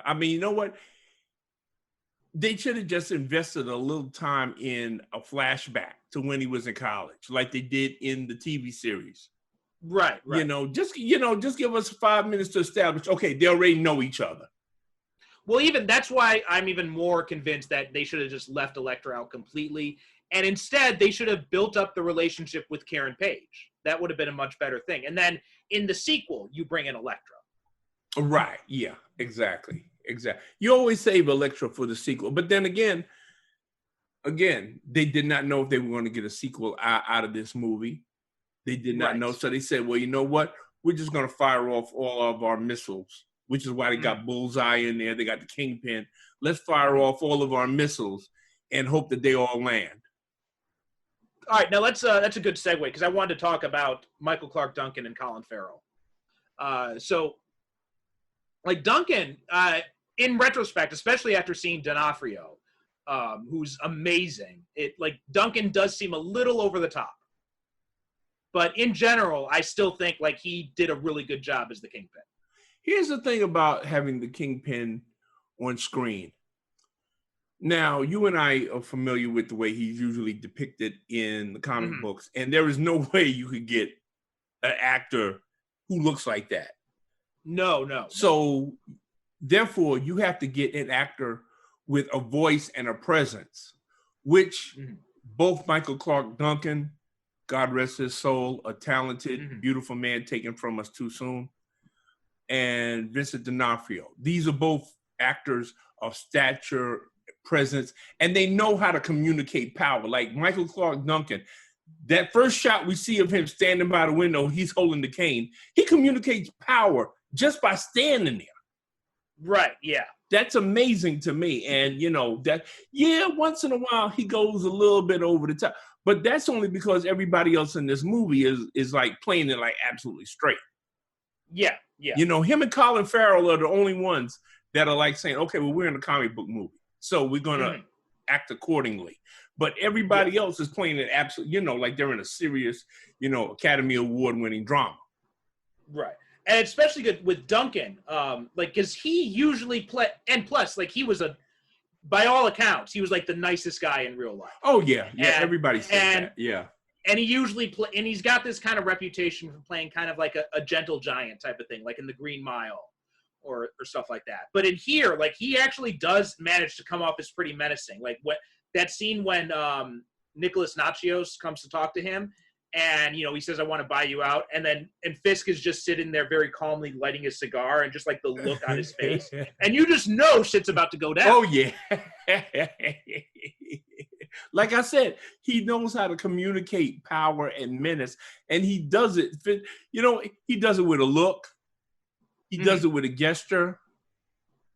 I mean, you know what? They should have just invested a little time in a flashback to when he was in college, like they did in the TV series. Right. Just give us 5 minutes to establish, okay, they already know each other. Well, even that's why I'm even more convinced that they should have just left Electra out completely. And instead, they should have built up the relationship with Karen Page. That would have been a much better thing. And then in the sequel, you bring in Electra. Right. Yeah, exactly. You always save Electra for the sequel. But then again, they did not know if they were going to get a sequel out of this movie. They did not know. So they said, well, you know what? We're just going to fire off all of our missiles, which is why they got Bullseye in there. They got the Kingpin. Let's fire off all of our missiles and hope that they all land. All right. Now, that's a good segue because I wanted to talk about Michael Clarke Duncan and Colin Farrell. So, like Duncan, in retrospect, especially after seeing D'Onofrio, who's amazing, Duncan does seem a little over the top. But in general, I still think like he did a really good job as the Kingpin. Here's the thing about having the Kingpin on screen. Now, you and I are familiar with the way he's usually depicted in the comic books, and there is no way you could get an actor who looks like that. No. So, therefore, you have to get an actor with a voice and a presence, which both Michael Clarke Duncan, God rest his soul, a talented, beautiful man taken from us too soon, and Vincent D'Onofrio. These are both actors of stature, presence, and they know how to communicate power. Like Michael Clarke Duncan, that first shot we see of him standing by the window, he's holding the cane. He communicates power just by standing there. Right, yeah. That's amazing to me. And, once in a while he goes a little bit over the top. But that's only because everybody else in this movie is like playing it like absolutely straight. Yeah. Him and Colin Farrell are the only ones that are like saying, okay, well, we're in a comic book movie, so we're going to act accordingly. But everybody else is playing it absolutely, like they're in a serious, Academy Award-winning drama. Right. And it's especially good with Duncan, because he usually and plus, like, he was by all accounts, he was like the nicest guy in real life. Oh yeah, everybody says that. Yeah. And he usually and he's got this kind of reputation for playing kind of like a gentle giant type of thing, like in The Green Mile or stuff like that. But in here, like, he actually does manage to come off as pretty menacing. Like that scene when Nicholas Nachios comes to talk to him, and he says, "I want to buy you out," and Fisk is just sitting there very calmly lighting his cigar, and just like the look on his face, and you just know shit's about to go down. Oh yeah. Like I said, he knows how to communicate power and menace, and he does it. He does it with a look. He does it with a gesture.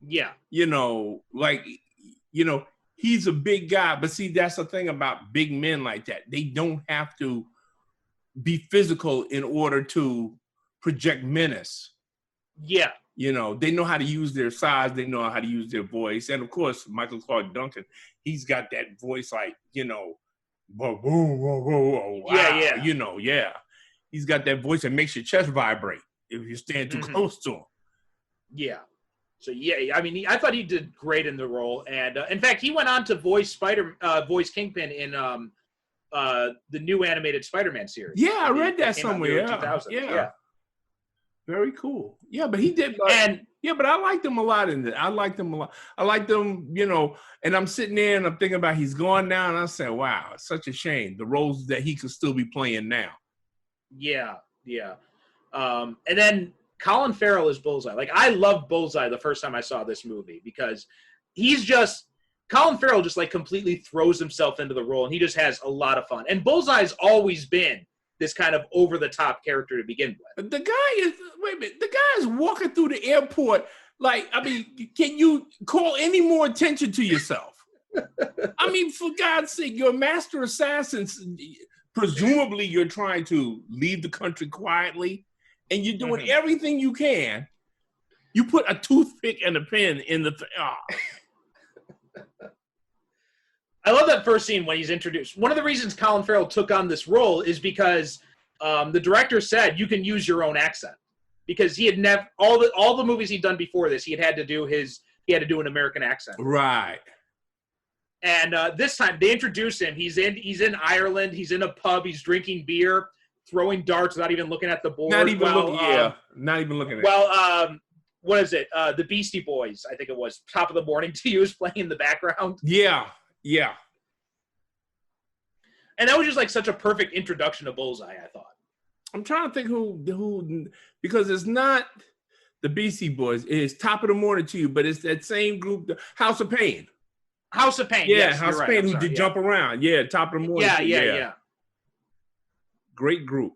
Yeah. He's a big guy, but see, that's the thing about big men like that. They don't have to be physical in order to project menace. Yeah. You know, they know how to use their size. They know how to use their voice. And of course, Michael Clark Duncan, he's got that voice like, you know, whoa, whoa, whoa, whoa, wow. Yeah. You know, yeah. He's got that voice that makes your chest vibrate if you stand too close to him. Yeah. So yeah, I mean, I thought he did great in the role, and in fact, he went on to voice Kingpin in the new animated Spider-Man series. Yeah, I read that somewhere. Yeah. Very cool. Yeah, but he did. But I liked him a lot in it. I liked him a lot. I liked him, you know, and I'm sitting there and I'm thinking about he's gone now, and I said, wow, it's such a shame. The roles that he could still be playing now. Yeah. And then Colin Farrell is Bullseye. Like, I loved Bullseye the first time I saw this movie because Colin Farrell just like completely throws himself into the role, and he just has a lot of fun. And Bullseye's always been this kind of over-the-top character to begin with. The guy is walking through the airport. Like, I mean, can you call any more attention to yourself? I mean, for God's sake, you're a master assassin. Presumably, you're trying to leave the country quietly, and you're doing everything you can. You put a toothpick and a pen in the I love that first scene when he's introduced. One of the reasons Colin Farrell took on this role is because the director said you can use your own accent, because he had never all the movies he'd done before this he had to do an American accent. Right. And this time they introduce him. He's in Ireland. He's in a pub. He's drinking beer, throwing darts without even looking at the board. Not even looking at it. Well, what is it? The Beastie Boys, I think it was. Top of the Morning to You is playing in the background. Yeah. And that was just like such a perfect introduction to Bullseye, I thought. I'm trying to think who because it's not the Beastie Boys. It's Top of the Morning to You, but it's that same group, the House of Pain. House of Pain. Yeah, yes, House of Pain, who did Jump Around. Yeah, Top of the Morning. Yeah. Great group.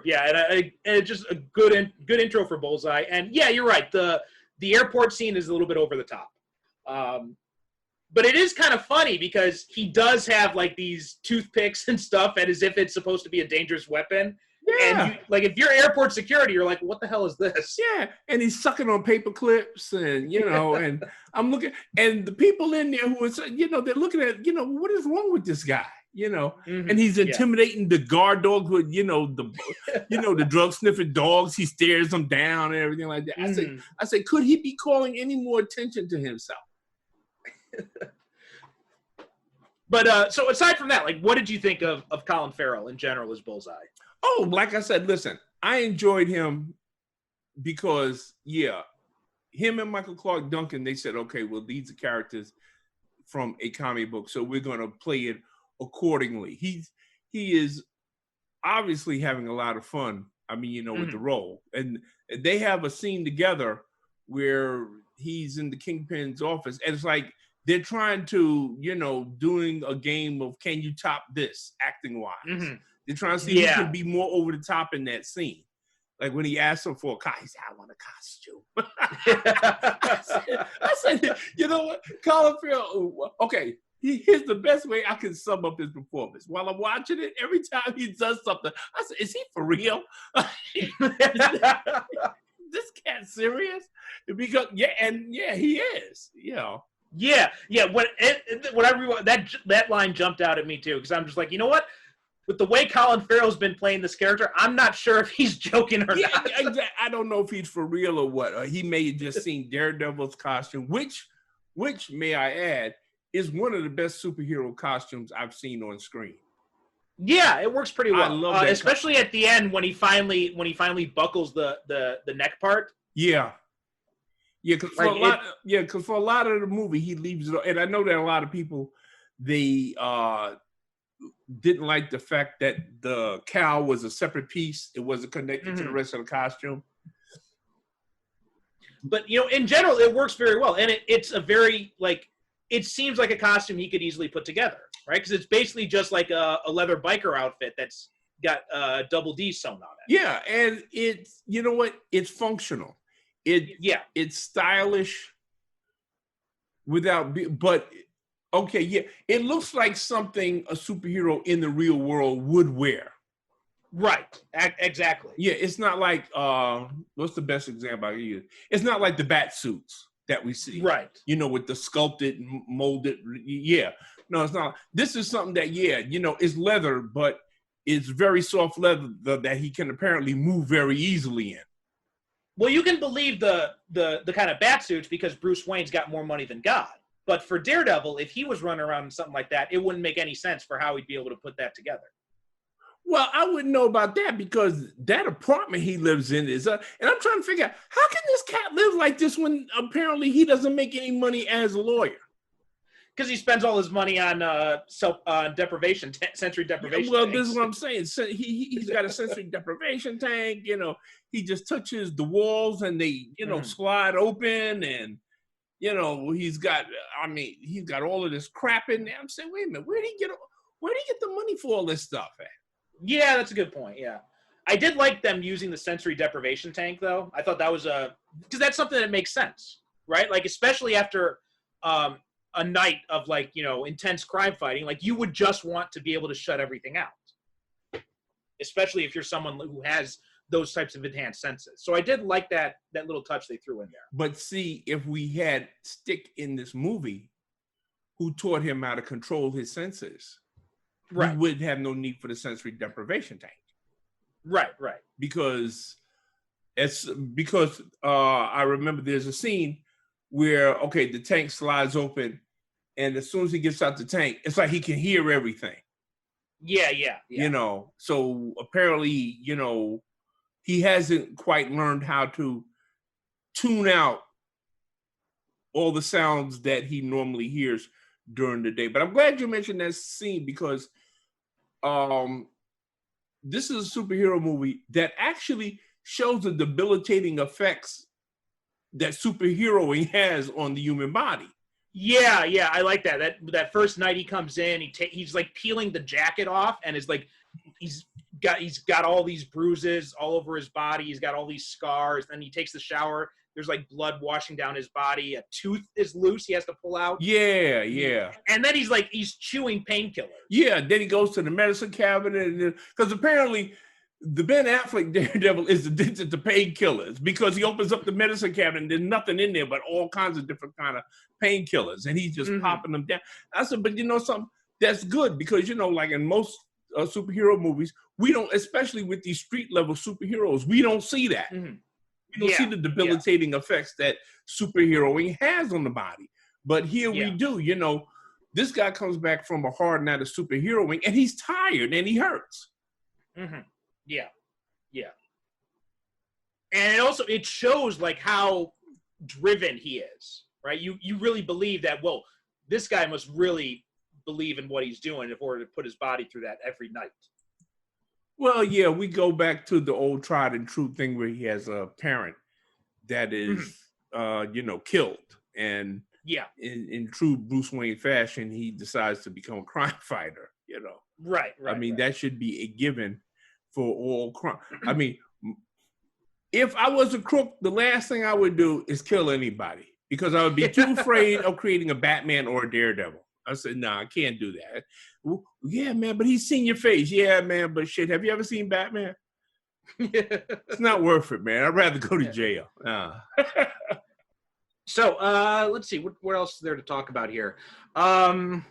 Yeah, and it's just a good intro for Bullseye. And yeah, you're right. The airport scene is a little bit over the top. But it is kind of funny because he does have like these toothpicks and stuff, and as if it's supposed to be a dangerous weapon. Yeah. And if you're airport security, you're like, what the hell is this? Yeah. And he's sucking on paper clips, and and I'm looking, and the people in there who are, they're looking at, what is wrong with this guy? And he's intimidating the guard dog with, the drug sniffing dogs. He stares them down and everything like that. I say, could he be calling any more attention to himself? But so aside from that, like, what did you think of Colin Farrell in general as Bullseye? Oh, like I said, listen, I enjoyed him because, him and Michael Clark Duncan, they said, okay, well, these are characters from a comic book, so we're going to play it accordingly. He is obviously having a lot of fun, with the role. And they have a scene together where he's in the Kingpin's office, and it's like they're trying to, doing a game of can you top this acting-wise. They're trying to see who can be more over the top in that scene. Like when he asked him for a costume, he said, I want a costume. I said, you know what? Colin Farrell, okay, here's the best way I can sum up his performance. While I'm watching it, every time he does something, I said, is he for real? This cat serious? Because he is, Yeah. When that line jumped out at me too, because I'm just like, you know what? With the way Colin Farrell's been playing this character, I'm not sure if he's joking or not. I don't know if he's for real or what. He may have just seen Daredevil's costume, which, may I add, is one of the best superhero costumes I've seen on screen. Yeah, it works pretty well. I love that, especially at the end when he finally buckles the neck part. Yeah. Yeah, because for a lot of the movie he leaves it, and I know that a lot of people they didn't like the fact that the cowl was a separate piece; it wasn't connected to the rest of the costume. But in general, it works very well, and it's a very it seems like a costume he could easily put together, right? Because it's basically just like a leather biker outfit that's got double D sewn on it. Yeah, and it's it's functional. It's stylish but it looks like something a superhero in the real world would wear. Right. Exactly. Yeah, it's not like what's the best example I can use? It's not like the bat suits that we see. Right. You know, with the sculpted, molded. Yeah. No, it's not. This is something that, yeah, you know, it's leather, but it's very soft leather that he can apparently move very easily in. Well, you can believe the kind of bat suits because Bruce Wayne's got more money than God. But for Daredevil, if he was running around in something like that, it wouldn't make any sense for how he'd be able to put that together. Well, I wouldn't know about that because that apartment he lives in is, and I'm trying to figure out, how can this cat live like this when apparently he doesn't make any money as a lawyer? Because he spends all his money on deprivation, sensory deprivation. Well, tanks. this is what I'm saying. So he's got a sensory deprivation tank. You know, he just touches the walls and they, you know, slide open, and you know, he's got all of this crap in there. I'm saying, wait a minute, where did he get the money for all this stuff at? Yeah, that's a good point. Yeah, I did like them using the sensory deprivation tank, though. I thought that was because that's something that makes sense, right? Like, especially after a night of, like, you know, intense crime fighting, like, you would just want to be able to shut everything out, especially if you're someone who has those types of enhanced senses. So I did like that little touch they threw in there. But see, if we had Stick in this movie who taught him how to control his senses, right, we would have no need for the sensory deprivation tank. Right. Because I remember there's a scene where, okay, the tank slides open, and as soon as he gets out the tank, it's like he can hear everything. Yeah. You know, so apparently, you know, he hasn't quite learned how to tune out all the sounds that he normally hears during the day. But I'm glad you mentioned that scene because this is a superhero movie that actually shows the debilitating effects that superheroing has on the human body. Yeah, I like that. That first night he comes in, he's like peeling the jacket off, and is like he's got all these bruises all over his body. He's got all these scars. Then he takes the shower. There's like blood washing down his body. A tooth is loose. He has to pull out. Yeah. And then he's chewing painkillers. Yeah. Then he goes to the medicine cabinet, because apparently the Ben Affleck Daredevil is addicted to painkillers because he opens up the medicine cabinet and there's nothing in there but all kinds of different kind of painkillers, and he's just popping them down. I said, but you know something? That's good because, you know, like in most superhero movies, we don't, especially with these street level superheroes, we don't see that. We don't see the debilitating effects that superheroing has on the body. But here we do. You know, this guy comes back from a hard night of superheroing and he's tired and he hurts. Yeah. And it shows like how driven he is, right? You really believe that, well, this guy must really believe in what he's doing in order to put his body through that every night. Well, yeah, we go back to the old tried and true thing where he has a parent that is, you know, killed. And in true Bruce Wayne fashion, he decides to become a crime fighter, you know. Right. I mean, that should be a given for all crime. I mean, if I was a crook, the last thing I would do is kill anybody because I would be too afraid of creating a Batman or a Daredevil. I said, nah, I can't do that. Well, yeah, man, but he's seen your face. Yeah, man, but shit, have you ever seen Batman? It's not worth it, man. I'd rather go to jail. So, let's see. What else is there to talk about here? The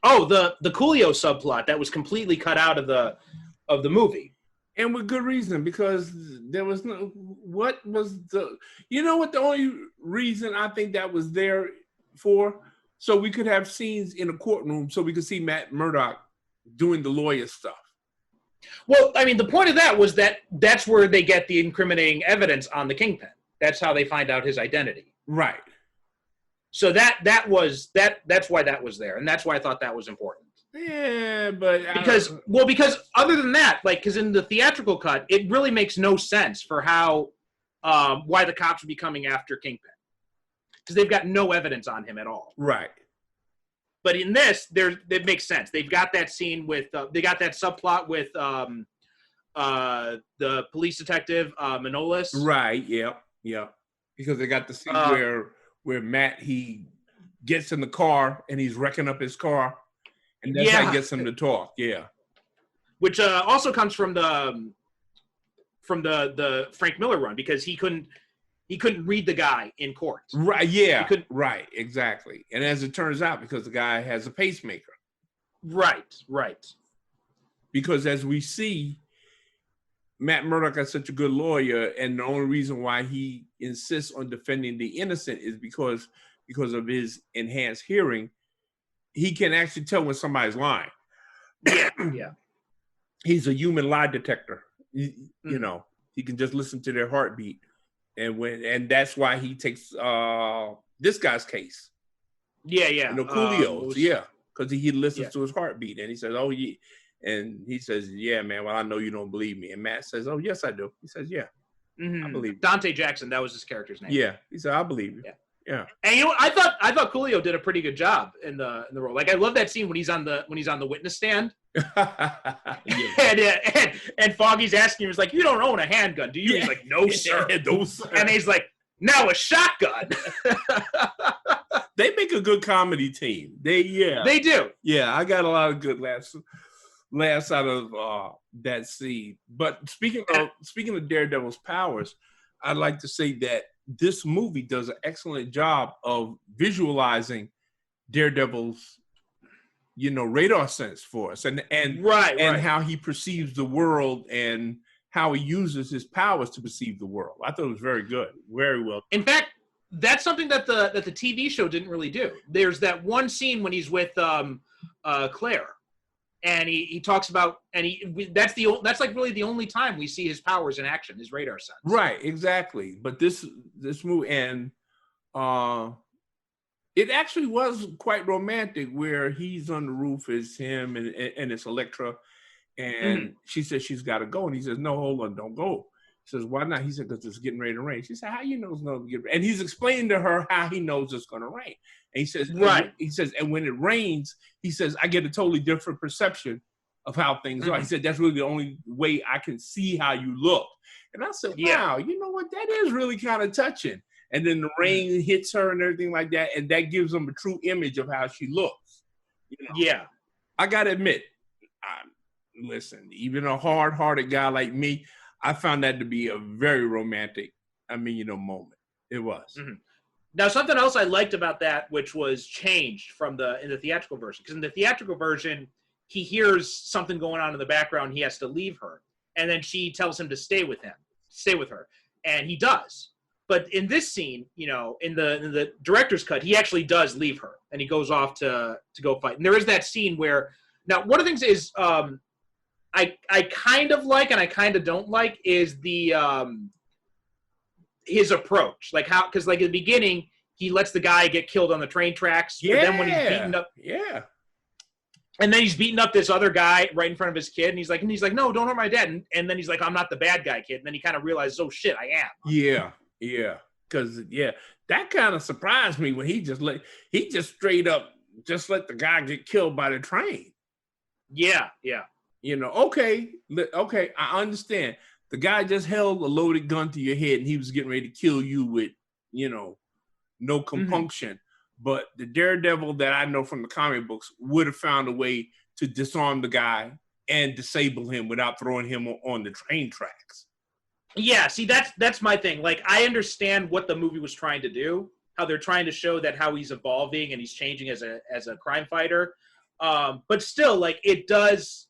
Coolio subplot that was completely cut out of the movie. And with good reason, because there was no, you know what the only reason I think that was there for? So we could have scenes in a courtroom so we could see Matt Murdock doing the lawyer stuff. Well, I mean, the point of that was that's where they get the incriminating evidence on the Kingpin. That's how they find out his identity. Right. So that's why that was there. And that's why I thought that was important. Yeah, but because other than that, like, because in the theatrical cut, it really makes no sense for how why the cops would be coming after Kingpin, because they've got no evidence on him at all. Right. But in this, it makes sense. They've got that scene with they got that subplot with the police detective Manolis. Right. Yeah. Because they got the scene where Matt, he gets in the car and he's wrecking up his car. And that's how he gets him to talk, which also comes from the Frank Miller run, because he couldn't read the guy in court. Right. Yeah. Right. Exactly. And as it turns out, because the guy has a pacemaker. Right. Because as we see, Matt Murdock is such a good lawyer, and the only reason why he insists on defending the innocent is because of his enhanced hearing. He can actually tell when somebody's lying. Yeah. He's a human lie detector. You know, he can just listen to their heartbeat, and that's why he takes this guy's case. Yeah. You know, Coolio's, because he listens to his heartbeat, and he says, "Oh, yeah," and he says, "Yeah, man. Well, I know you don't believe me." And Matt says, "Oh, yes, I do." He says, "Yeah, I believe you." Dante Jackson, that was his character's name. Yeah, he said, "I believe you." Yeah. And you know, I thought Coolio did a pretty good job in the role. Like, I love that scene when he's on the witness stand. and Foggy's asking him, he's like, "You don't own a handgun, do you?" He's like, "No, sir." No, sir. And he's like, "Now a shotgun." They make a good comedy team. They do. Yeah, I got a lot of good laughs out of that scene. But speaking of Daredevil's powers, I'd like to say that this movie does an excellent job of visualizing Daredevil's, radar sense for us, and how he perceives the world and how he uses his powers to perceive the world. I thought it was very good, very well. In fact, that's something that the TV show didn't really do. There's that one scene when he's with Claire, and he talks about, and that's like really the only time we see his powers in action, his radar sense. Right, exactly. But this movie, and it actually was quite romantic, where he's on the roof, is him and it's Electra, and she says she's got to go, and he says, "No, hold on, don't go." She says, "Why not?" He said, "Because it's getting ready to rain." She said, "How you know it's going to get rain?" And he's explaining to her how he knows it's going to rain. And he says, "Right." He says, "And when it rains," he says, "I get a totally different perception of how things are." He said, "That's really the only way I can see how you look." And I said, "Wow, you know what? That is really kind of touching." And then the rain hits her and everything like that, and that gives them a true image of how she looks. Yeah. I got to admit, listen, even a hard-hearted guy like me, I found that to be a very romantic, moment. It was. Now, something else I liked about that, which was changed in the theatrical version, because in the theatrical version, he hears something going on in the background. He has to leave her, and then she tells him to stay with her, and he does. But in this scene, in the director's cut, he actually does leave her, and he goes off to go fight. And there is that scene where, now, one of the things is, I kind of like and I kind of don't like is the his approach, like how, because like at the beginning he lets the guy get killed on the train tracks, but then when he's beaten up, and then he's beating up this other guy right in front of his kid, and he's like, "No, don't hurt my dad," and then he's like, "I'm not the bad guy, kid," and then he kind of realizes, "Oh shit, I am." Yeah, because that kind of surprised me when he just straight up just let the guy get killed by the train. Yeah. Okay, I understand. The guy just held a loaded gun to your head and he was getting ready to kill you with, no compunction. But the Daredevil that I know from the comic books would have found a way to disarm the guy and disable him without throwing him on the train tracks. Yeah, see, that's my thing. Like, I understand what the movie was trying to do, how they're trying to show that how he's evolving and he's changing as a crime fighter. But still, like, it does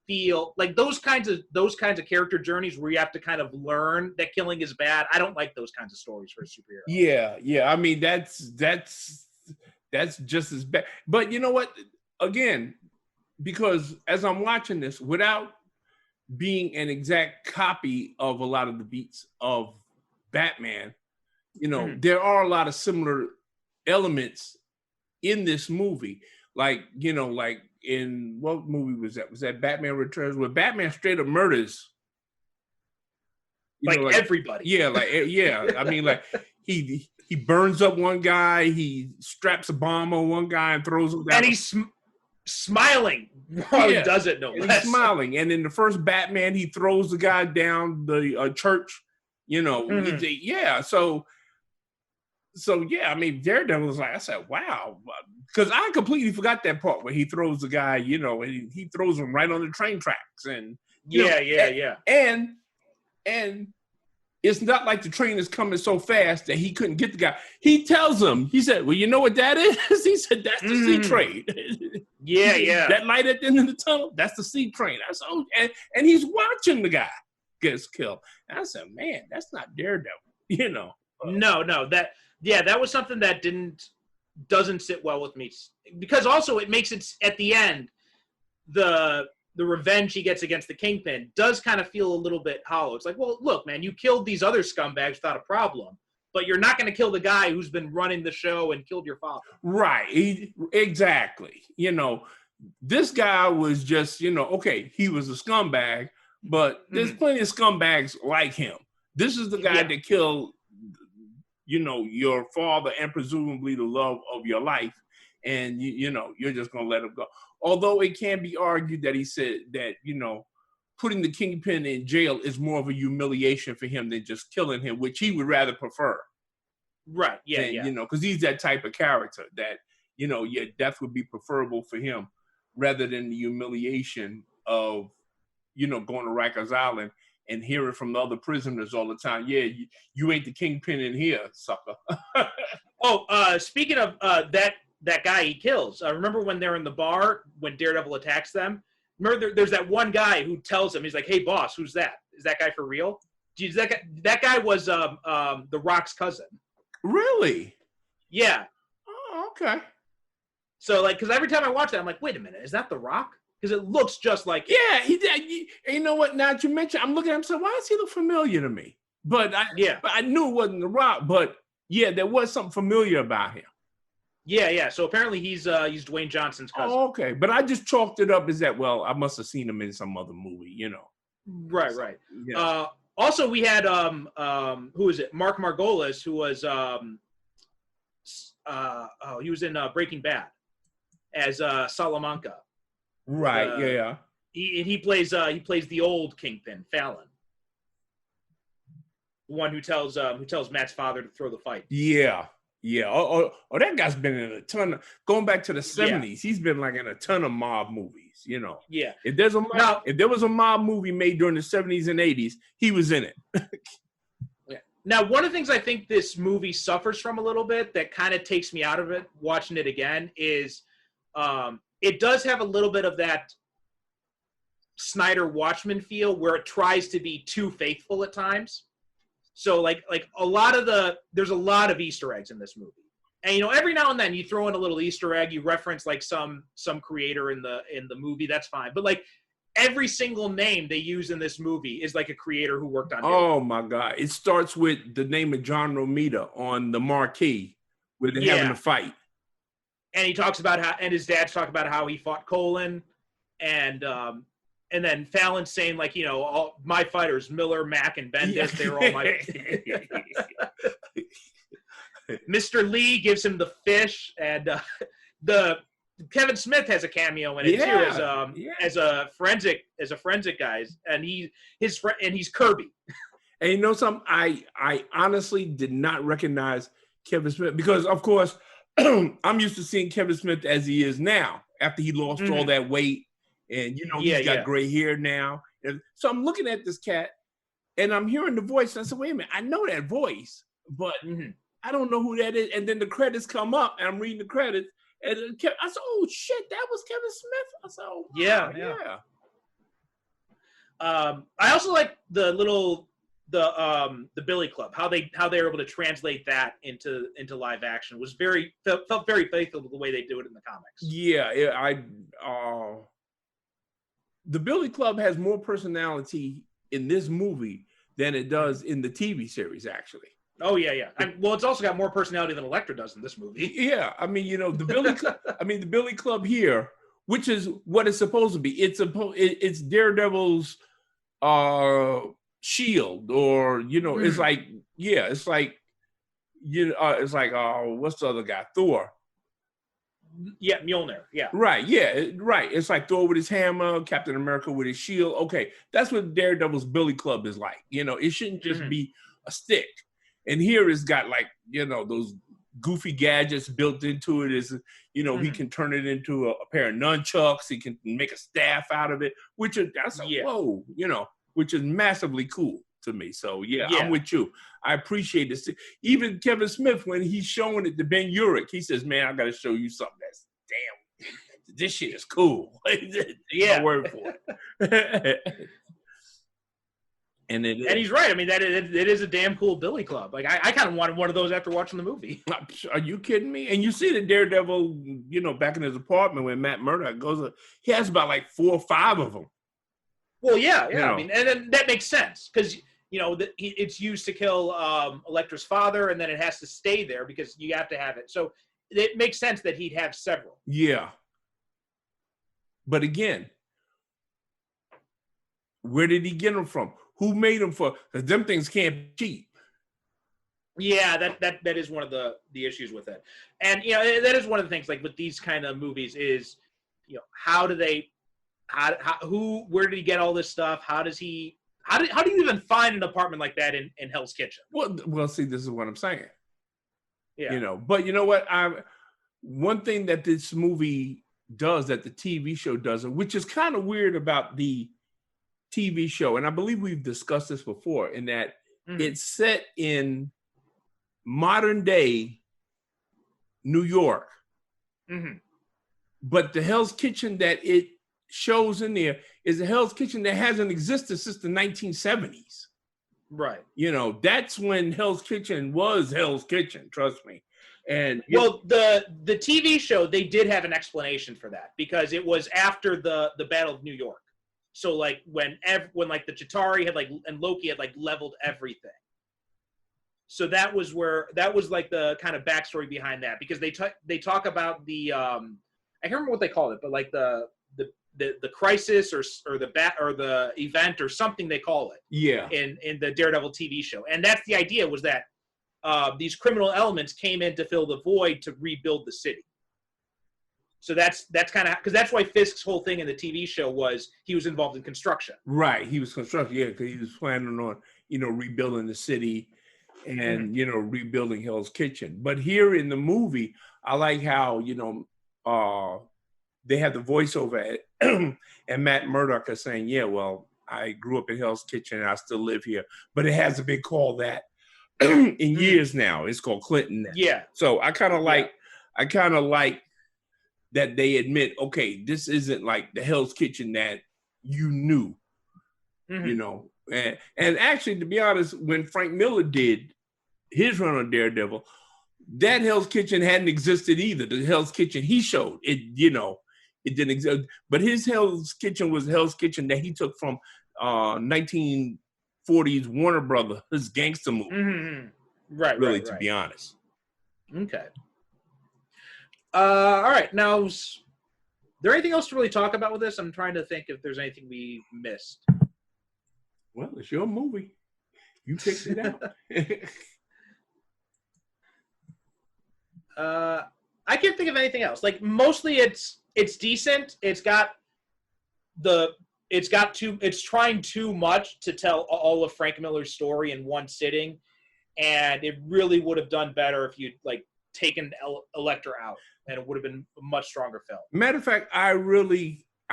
feel like those kinds of character journeys where you have to kind of learn that killing is bad. I don't like those kinds of stories for a superhero. Yeah. I mean, that's just as bad. But you know what? Again, because as I'm watching this, without being an exact copy of a lot of the beats of Batman, there are a lot of similar elements in this movie. Like in what movie was that? Was that Batman Returns, where Batman straight up murders everybody? Yeah. I mean, like he burns up one guy, he straps a bomb on one guy and throws him down. And he's smiling while he does it, no less. He's smiling. And in the first Batman, he throws the guy down the church, So So yeah, I mean, Daredevil was like, I said, wow, because I completely forgot that part where he throws the guy, you know, and he throws him right on the train tracks, and you know, Yeah. and it's not like the train is coming so fast that he couldn't get the guy. He tells him, he said, well, you know what that is? He said, that's the C train. Yeah. That light at the end of the tunnel, that's the C train. I said, oh, and he's watching the guy gets killed. And I said, man, that's not Daredevil, you know. No, that was something that doesn't sit well with me, because also it makes it at the end, the revenge he gets against the Kingpin does kind of feel a little bit hollow. It's like, well, look, man, you killed these other scumbags without a problem, but you're not going to kill the guy who's been running the show and killed your father. Right, exactly. You know, this guy was just, you know, okay, he was a scumbag, but there's plenty of scumbags like him. This is the guy that killed, you know, your father and presumably the love of your life, and you know, you're just gonna let him go. Although it can be argued that he said that, you know, putting the Kingpin in jail is more of a humiliation for him than just killing him, which he would rather prefer. Right. Yeah. You know, because he's that type of character that, you know, yeah, death would be preferable for him rather than the humiliation of, you know, going to Rikers Island and hearing from the other prisoners all the time. Yeah, you ain't the Kingpin in here, sucker. Speaking of that guy he kills, remember when they're in the bar when Daredevil attacks them? Remember there's that one guy who tells him, he's like, hey boss, who's that? Is that guy for real? Geez, that guy was the Rock's cousin. Really? Yeah. Oh, okay. So like, because every time I watch that, I'm like, wait a minute, is that the Rock? Because it looks just like yeah, he did. You know what? Now that you mention, I'm looking at him saying, why does he look familiar to me? But I knew it wasn't the Rock. But yeah, there was something familiar about him. Yeah. So apparently he's Dwayne Johnson's cousin. Oh, okay, but I just chalked it up as that. Well, I must have seen him in some other movie, you know. Right. Yeah. Also, we had who is it? Mark Margolis, who was he was in Breaking Bad as Salamanca. Right. Yeah. He plays the old Kingpin, Fallon, the one who tells Matt's father to throw the fight. Yeah. Oh, that guy's been in a ton of, going back to the 70s. He's been like in a ton of mob movies, you know. Yeah. If there was a mob movie made during the 70s and 80s, he was in it. Yeah. Now, one of the things I think this movie suffers from a little bit that kind of takes me out of it watching it again is it does have a little bit of that Snyder Watchmen feel where it tries to be too faithful at times. So like there's a lot of Easter eggs in this movie. And, you know, every now and then you throw in a little Easter egg, you reference like some creator in the movie, that's fine. But like every single name they use in this movie is like a creator who worked on it. Oh my God. It starts with the name of John Romita on the marquee where they're having a fight. And he talks about and his dad's talk about how he fought Colin, and then Fallon's saying, like, you know, all my fighters, Miller, Mack, and Bendis, they're all my. Mr. Lee gives him the fish, and the Kevin Smith has a cameo in it too as a forensic guy, and he's Kirby. And you know something? I honestly did not recognize Kevin Smith because, of course, I'm used to seeing Kevin Smith as he is now after he lost all that weight. And, you know, he's got gray hair now. And so I'm looking at this cat and I'm hearing the voice. And I said, wait a minute, I know that voice, but I don't know who that is. And then the credits come up and I'm reading the credits. And I said, oh, shit, that was Kevin Smith? I said, oh, wow, yeah. I also like the Billy Club, how they were able to translate that into live action was felt very faithful to the way they do it in the comics. The Billy Club has more personality in this movie than it does in the TV series, actually. Oh yeah. Well, it's also got more personality than Electra does in this movie. Yeah, I mean, you know, the Billy Club. The Billy Club here, which is what it's supposed to be. It's Daredevil's shield, or you know, it's like what's the other guy, Thor. Yeah, Mjolnir. Yeah. Right. Yeah. Right. It's like Thor with his hammer, Captain America with his shield. Okay, that's what Daredevil's Billy Club is like. You know, it shouldn't just be a stick. And here it's got like, those goofy gadgets built into it. Is, he can turn it into a pair of nunchucks. He can make a staff out of it, which is, whoa, which is massively cool to me. So yeah, I'm with you. I appreciate this. Even Kevin Smith, when he's showing it to Ben Urich, he says, man, I got to show you something that's this shit is cool. My word for it. And he's right. I mean, it is a damn cool billy club. Like I kind of wanted one of those after watching the movie. Are you kidding me? And you see the Daredevil, back in his apartment when Matt Murdock goes, he has about like 4 or 5 of them. Well, yeah. I mean, and then that makes sense because it's used to kill Electra's father, and then it has to stay there because you have to have it. So it makes sense that he'd have several. Yeah. But again, where did he get them from? Who made them for? Because them things can't be cheap. Yeah, that is one of the issues with it. And, that is one of the things, like, with these kind of movies is, where did he get all this stuff? How do you even find an apartment like that in Hell's Kitchen? Well, see, this is what I'm saying. Yeah. But you know what? One thing that this movie does that the TV show doesn't, which is kind of weird about the TV show, and I believe we've discussed this before, in that it's set in modern day New York. But the Hell's Kitchen that it shows in there is a Hell's Kitchen that hasn't existed since the 1970s. Right. That's when Hell's Kitchen was Hell's Kitchen, trust me. And the TV show, they did have an explanation for that because it was after the Battle of New York. So like when like the Chitauri had and Loki had leveled everything. So that was like the kind of backstory behind that, because they talk about the I can't remember what they called it, but like the crisis or the event or something they call it. Yeah. In the Daredevil TV show, and that's the idea, was that these criminal elements came in to fill the void to rebuild the city. So that's kind of, because that's why Fisk's whole thing in the TV show was he was involved in construction. Right, he was construction, yeah, because he was planning on rebuilding the city and rebuilding Hell's Kitchen. But here in the movie, I like how they have the voiceover and Matt Murdock is saying, yeah, well, I grew up in Hell's Kitchen and I still live here, but it hasn't been called that in years now. It's called Clinton now. Yeah. So I kind of like that they admit, okay, this isn't like the Hell's Kitchen that you knew, And actually, to be honest, when Frank Miller did his run on Daredevil, that Hell's Kitchen hadn't existed either. The Hell's Kitchen he showed, it didn't exist. But his Hell's Kitchen was Hell's Kitchen that he took from 1940s Warner Brothers gangster movie. Right, really, right. To be honest. Okay. All right. Now, is there anything else to really talk about with this? I'm trying to think if there's anything we missed. Well, it's your movie. You picked it out. I can't think of anything else. Like, mostly it's decent. It's trying too much to tell all of Frank Miller's story in one sitting, and it really would have done better if you'd taken Electra out, and it would have been a much stronger film. Matter of fact, I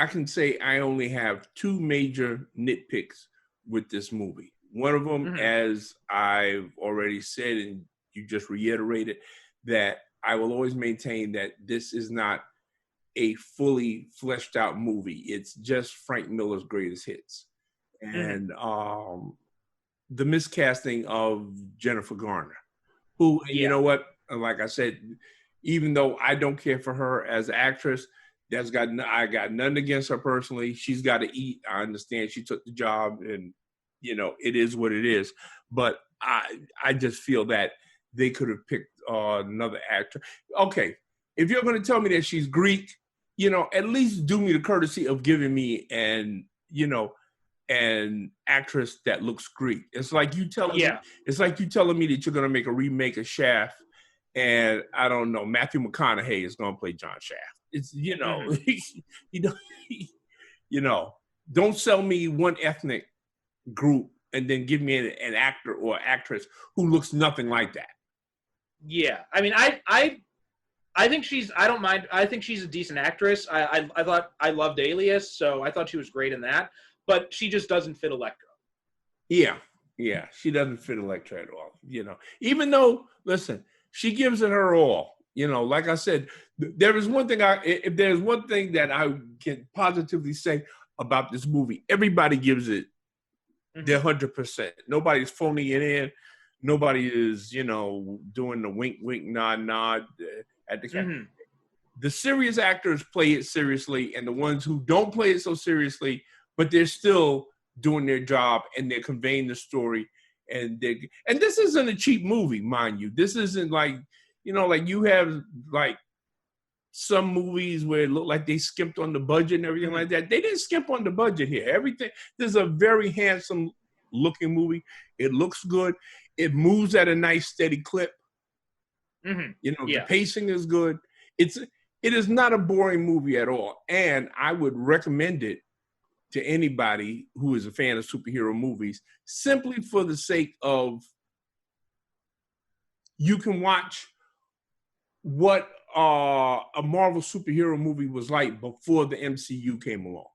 can say I only have 2 major nitpicks with this movie. One of them, as I've already said, and you just reiterated, that I will always maintain that this is not a fully fleshed out movie. It's just Frank Miller's greatest hits. And the miscasting of Jennifer Garner, who, you know what, like I said, even though I don't care for her as an actress, I got nothing against her personally. She's got to eat. I understand she took the job, and it is what it is. But I just feel that they could have picked another actor. Okay, if you're going to tell me that she's Greek, at least do me the courtesy of giving me an actress that looks Greek. It's like you telling me that you're going to make a remake of Shaft, and I don't know, Matthew McConaughey is going to play John Shaft. It's don't sell me one ethnic group and then give me an actor or actress who looks nothing like that. Yeah, I mean, I think she's. I don't mind. I think she's a decent actress. I thought I loved Alias, so I thought she was great in that. But she just doesn't fit Electra. Yeah, she doesn't fit Electra at all. Even though, listen, she gives it her all. Like I said, there is one thing. If there's one thing that I can positively say about this movie, everybody gives it their 100%. Nobody's phoning it in. Nobody is, doing the wink, wink, nod, nod at the camera. The serious actors play it seriously, and the ones who don't play it so seriously, but they're still doing their job and they're conveying the story. And this isn't a cheap movie, mind you. This isn't like, like you have like some movies where it looked like they skimped on the budget and everything like that. They didn't skimp on the budget here. Everything. This is a very handsome looking movie. It looks good. It moves at a nice steady clip. The pacing is good. It is not a boring movie at all. And I would recommend it to anybody who is a fan of superhero movies, simply for the sake of you can watch what a Marvel superhero movie was like before the MCU came along.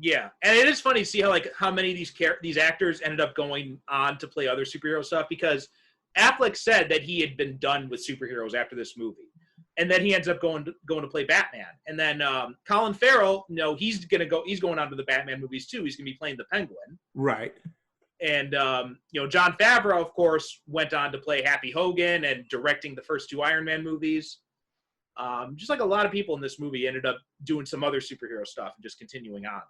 Yeah, and it is funny to see how many of these actors ended up going on to play other superhero stuff, because Affleck said that he had been done with superheroes after this movie, and then he ends up going to play Batman. And then Colin Farrell, he's going on to the Batman movies too. He's going to be playing the Penguin. Right. And Jon Favreau, of course, went on to play Happy Hogan and directing the first 2 Iron Man movies. Just like a lot of people in this movie ended up doing some other superhero stuff and just continuing on.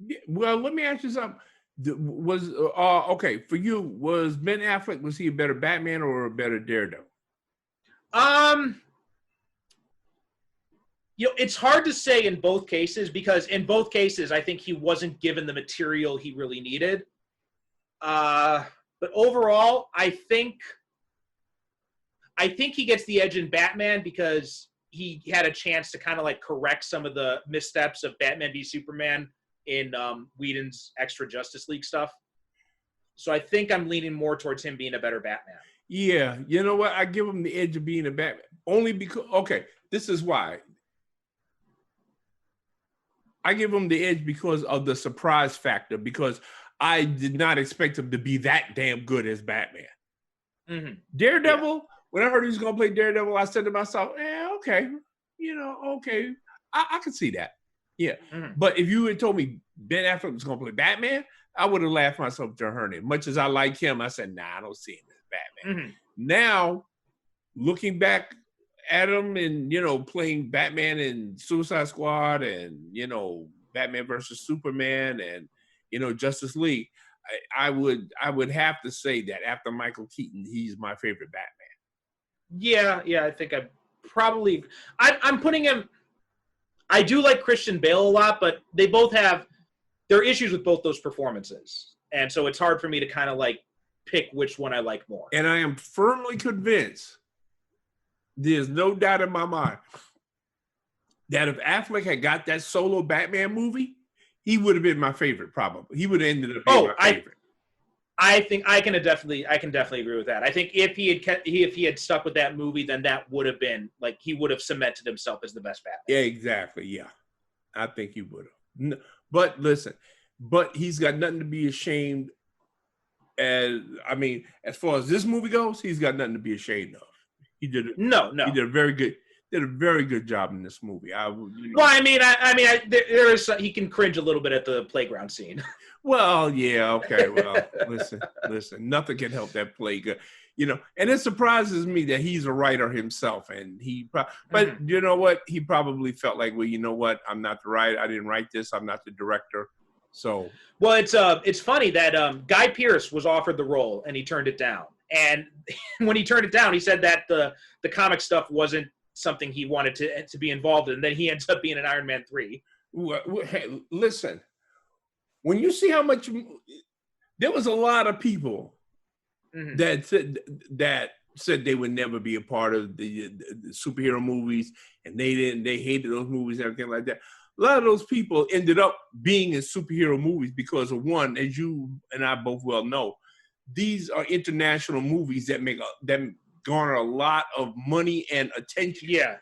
Yeah, well, let me ask you something. Okay, for you, was Ben Affleck, was he a better Batman or a better Daredevil? It's hard to say in both cases, because in both cases, I think he wasn't given the material he really needed. But overall, I think he gets the edge in Batman because he had a chance to kind of like correct some of the missteps of Batman v Superman in Whedon's extra Justice League stuff. So I think I'm leaning more towards him being a better Batman. Yeah, you know what? I give him the edge of being a Batman. Only because, okay, this is why. I give him the edge because of the surprise factor, because I did not expect him to be that damn good as Batman. Daredevil, when I heard he was going to play Daredevil, I said to myself, okay, okay, I could see that. Yeah. But if you had told me Ben Affleck was going to play Batman, I would have laughed myself to hernia. Much as I like him, I said, nah, I don't see him as Batman. Now, looking back at him and, playing Batman in Suicide Squad and, Batman versus Superman and, Justice League, I would have to say that after Michael Keaton, he's my favorite Batman. Yeah, I think I'm putting him. I do like Christian Bale a lot, but there are issues with both those performances. And so it's hard for me to kind of like pick which one I like more. And I am firmly convinced, there's no doubt in my mind, that if Affleck had got that solo Batman movie, he would have been my favorite, probably. He would have ended up being my favorite. I think I can definitely agree with that. I think if he had stuck with that movie, then that would have been like he would have cemented himself as the best Batman. Yeah, exactly. Yeah, I think he would have. But listen, he's got nothing to be ashamed. As far as this movie goes, he's got nothing to be ashamed of. He did it. No. He did a very good job in this movie. There is he can cringe a little bit at the playground scene. Well, yeah, okay. Well, listen, nothing can help that play good, and it surprises me that he's a writer himself, and but you know what? He probably felt like, well, you know what? I'm not the writer. I didn't write this. I'm not the director. So, well, it's funny that Guy Pearce was offered the role and he turned it down. And when he turned it down, he said that the comic stuff wasn't something he wanted to be involved in. And then he ends up being in Iron Man 3. Hey, listen, when you see how much, there was a lot of people that said they would never be a part of the superhero movies, and they hated those movies and everything like that. a lot of those people ended up being in superhero movies because of one, as you and I both well know, these are international movies that that garner a lot of money and attention. Yeah.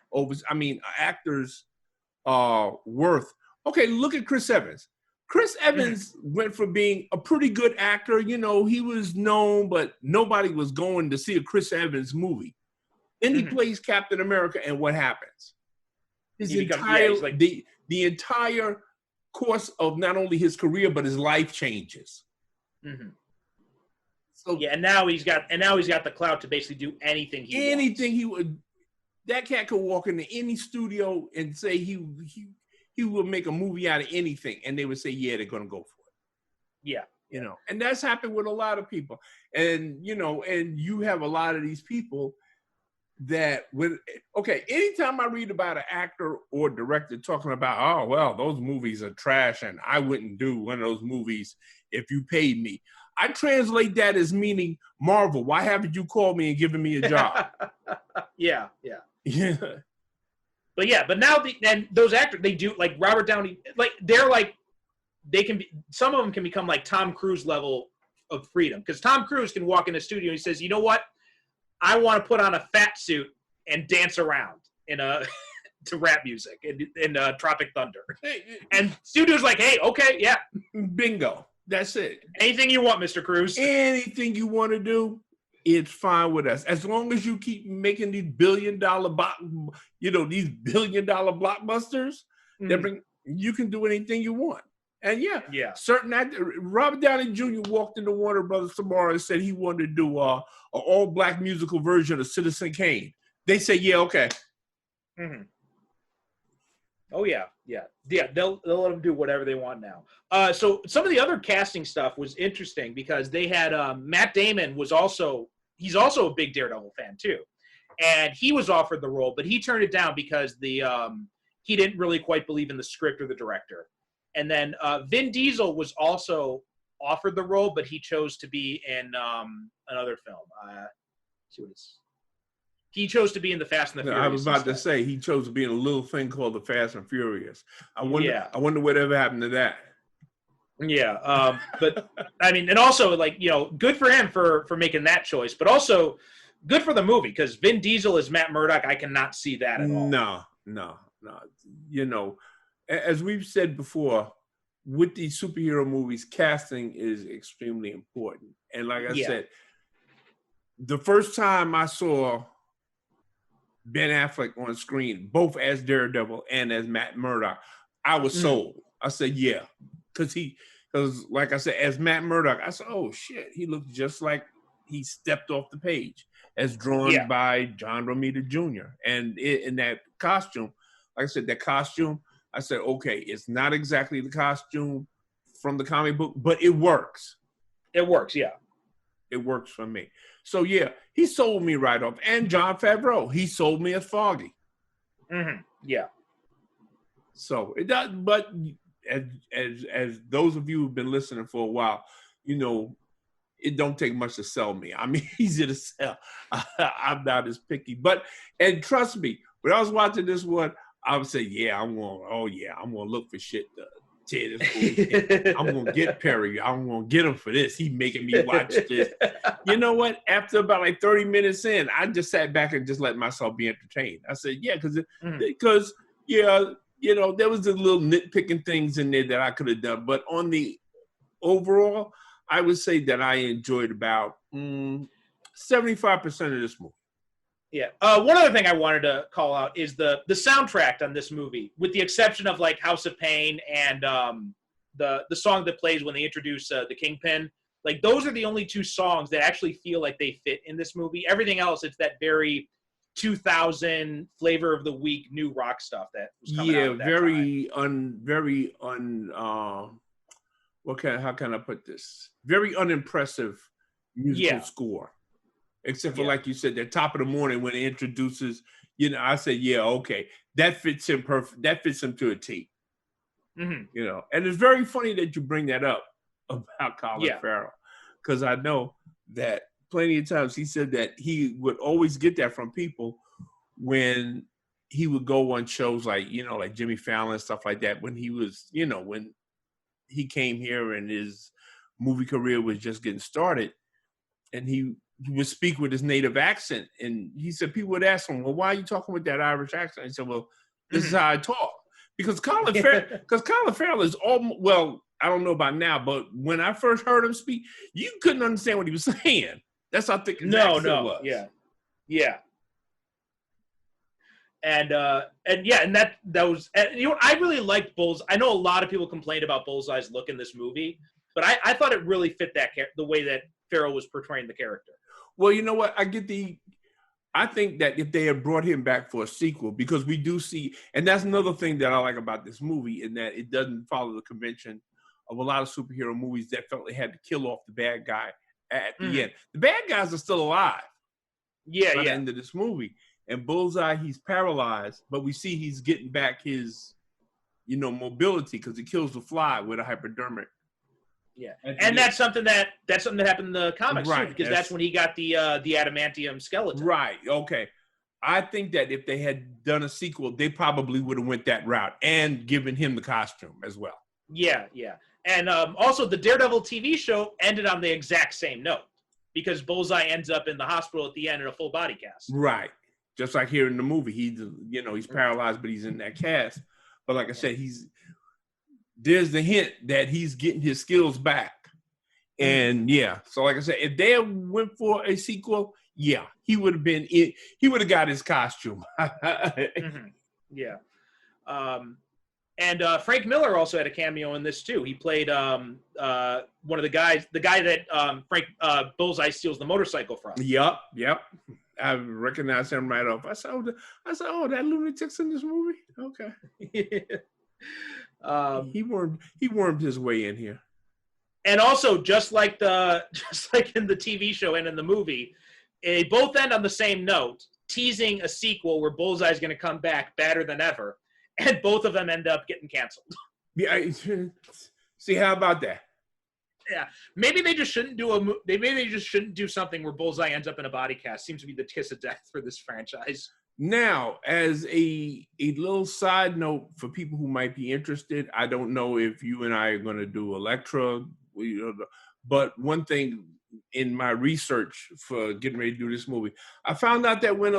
Actors are worth. Okay, look at Chris Evans. Chris Evans went from being a pretty good actor. You know, he was known, but nobody was going to see a Chris Evans movie. Then he plays Captain America, and what happens? The entire course of not only his career but his life changes. So and now he's got the clout to basically do anything he wants. That cat could walk into any studio and say he would make a movie out of anything, and they would say, yeah, they're gonna go for it. Yeah. You know, and that's happened with a lot of people. And and you have a lot of these people that anytime I read about an actor or director talking about, oh, well, those movies are trash and I wouldn't do one of those movies if you paid me. I translate that as meaning, Marvel, why haven't you called me and given me a job? Yeah. But now those actors, they do, like Robert Downey, like some of them can become like Tom Cruise level of freedom. Because Tom Cruise can walk in the studio and he says, you know what? I want to put on a fat suit and dance around to rap music in Tropic Thunder. And studio's like, hey, okay, yeah. Bingo. That's it. Anything you want, Mr. Cruise. Anything you want to do, it's fine with us. As long as you keep making these billion-dollar blockbusters, you can do anything you want. And certain actors, Robert Downey Jr. walked into Warner Brothers tomorrow and said he wanted to do an all-black musical version of Citizen Kane. They say, yeah, okay. Oh yeah. They'll let them do whatever they want now. So some of the other casting stuff was interesting because they had Matt Damon he's also a big Daredevil fan too, and he was offered the role, but he turned it down because he didn't really quite believe in the script or the director. And then Vin Diesel was also offered the role, but he chose to be in another film. He chose to be in the Fast and the Furious. I was about to say he chose to be in a little thing called the Fast and Furious. I wonder whatever happened to that. Yeah, but I mean, and also good for him for making that choice, but also good for the movie because Vin Diesel as Matt Murdock, I cannot see that at all. No. As we've said before, with these superhero movies, casting is extremely important. And like I said, the first time I saw Ben Affleck on screen, both as Daredevil and as Matt Murdock, I was sold. I said, yeah. Because like I said, as Matt Murdock, I said, oh shit, he looks just like he stepped off the page as drawn by John Romita Jr. And in that costume, like I said, I said, okay, it's not exactly the costume from the comic book, but it works. It works, yeah. It works for me. So yeah, he sold me right off. And Jon Favreau, he sold me as Foggy. Yeah. So it does, but as those of you who've been listening for a while, it don't take much to sell me. I'm easy to sell. I'm not as picky. And trust me, when I was watching this one, I would say, I'm gonna look for shit to tear this movie. I'm gonna get Perry. I'm gonna get him for this. He making me watch this. You know what? After about like 30 minutes in, I just sat back and just let myself be entertained. I said, because there was the little nitpicking things in there that I could have done. But on the overall, I would say that I enjoyed about 75% of this movie. Yeah. One other thing I wanted to call out is the soundtrack on this movie, with the exception of like House of Pain and the song that plays when they introduce the Kingpin. Like those are the only two songs that actually feel like they fit in this movie. Everything else, it's that very 2000 flavor of the week new rock stuff that was coming out at that how can I put this? Very unimpressive musical score. Except for, like you said, the top of the morning when it introduces, I said, okay, that fits him perfect. That fits him to a T. And it's very funny that you bring that up about Colin Farrell, because I know that plenty of times he said that he would always get that from people when he would go on shows like, like Jimmy Fallon and stuff like that when he was, when he came here and his movie career was just getting started, and he would speak with his native accent. And he said, people would ask him, well, why are you talking with that Irish accent? He said, well, this is how I talk. Because Colin Farrell is almost, well, I don't know about now, but when I first heard him speak, you couldn't understand what he was saying. That's how thick his accent was. Yeah. And that was, and I really liked Bullseye. I know a lot of people complained about Bullseye's look in this movie, but I thought it really fit the way that Farrell was portraying the character. Well, you know what? I think that if they had brought him back for a sequel, because we do see, and that's another thing that I like about this movie, in that it doesn't follow the convention of a lot of superhero movies that felt they had to kill off the bad guy at the end. The bad guys are still alive. By the end of this movie. And Bullseye, he's paralyzed, but we see he's getting back his, mobility, because he kills the fly with a hypodermic. Yeah, and that's something that happened in the comics, right? Too, because that's when he got the adamantium skeleton. Right. Okay. I think that if they had done a sequel, they probably would have went that route and given him the costume as well. Yeah. And also, the Daredevil TV show ended on the exact same note, because Bullseye ends up in the hospital at the end in a full body cast. Right. Just like here in the movie, he's paralyzed, but he's in that cast. But like I said, there's the hint that he's getting his skills back. And so like I said, if they went for a sequel, he would have been it. He would have got his costume. Yeah. And Frank Miller also had a cameo in this too. He played one of the guy that Frank Bullseye steals the motorcycle from. Yep. I recognized him right off. I said, oh, that lunatic's in this movie? Okay. He wormed his way in here. And also, just like in the TV show and in the movie, they both end on the same note, teasing a sequel where Bullseye's going to come back badder than ever, and both of them end up getting canceled. Yeah. See, how about that? Yeah, maybe they just shouldn't do something where Bullseye ends up in a body cast. Seems to be the kiss of death for this franchise. Now, as a little side note for people who might be interested, I don't know if you and I are going to do Electra, but one thing in my research for getting ready to do this movie, I found out that when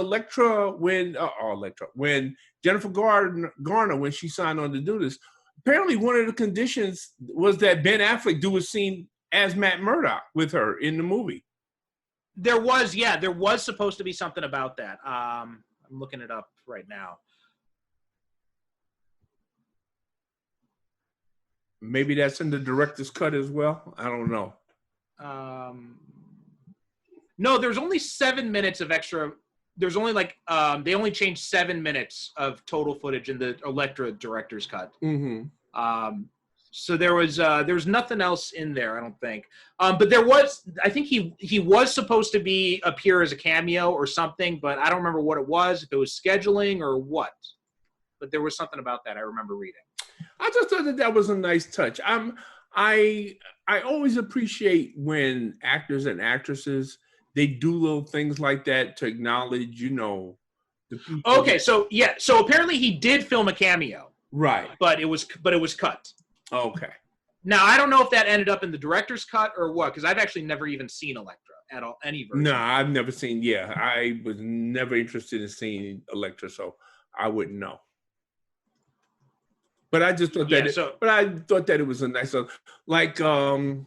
Jennifer Garner, when she signed on to do this, apparently one of the conditions was that Ben Affleck do a scene as Matt Murdock with her in the movie. There was supposed to be something about that. I'm looking it up right now. Maybe that's in the director's cut as well. I don't know. No, there's only 7 minutes of extra. There's only they only changed 7 minutes of total footage in the Electra director's cut. Mm-hmm. So there was nothing else in there, I don't think. But there was, I think he was supposed to appear as a cameo or something, but I don't remember what it was, if it was scheduling or what. But there was something about that I remember reading. I just thought that was a nice touch. I always appreciate when actors and actresses, they do little things like that to acknowledge, the people. Okay, so apparently he did film a cameo. Right. But it was cut. Okay. Now, I don't know if that ended up in the director's cut or what, because I've actually never even seen Electra at all, any version. No, I've never seen, I was never interested in seeing Electra, so I wouldn't know. But I just thought that it was a nice, like, in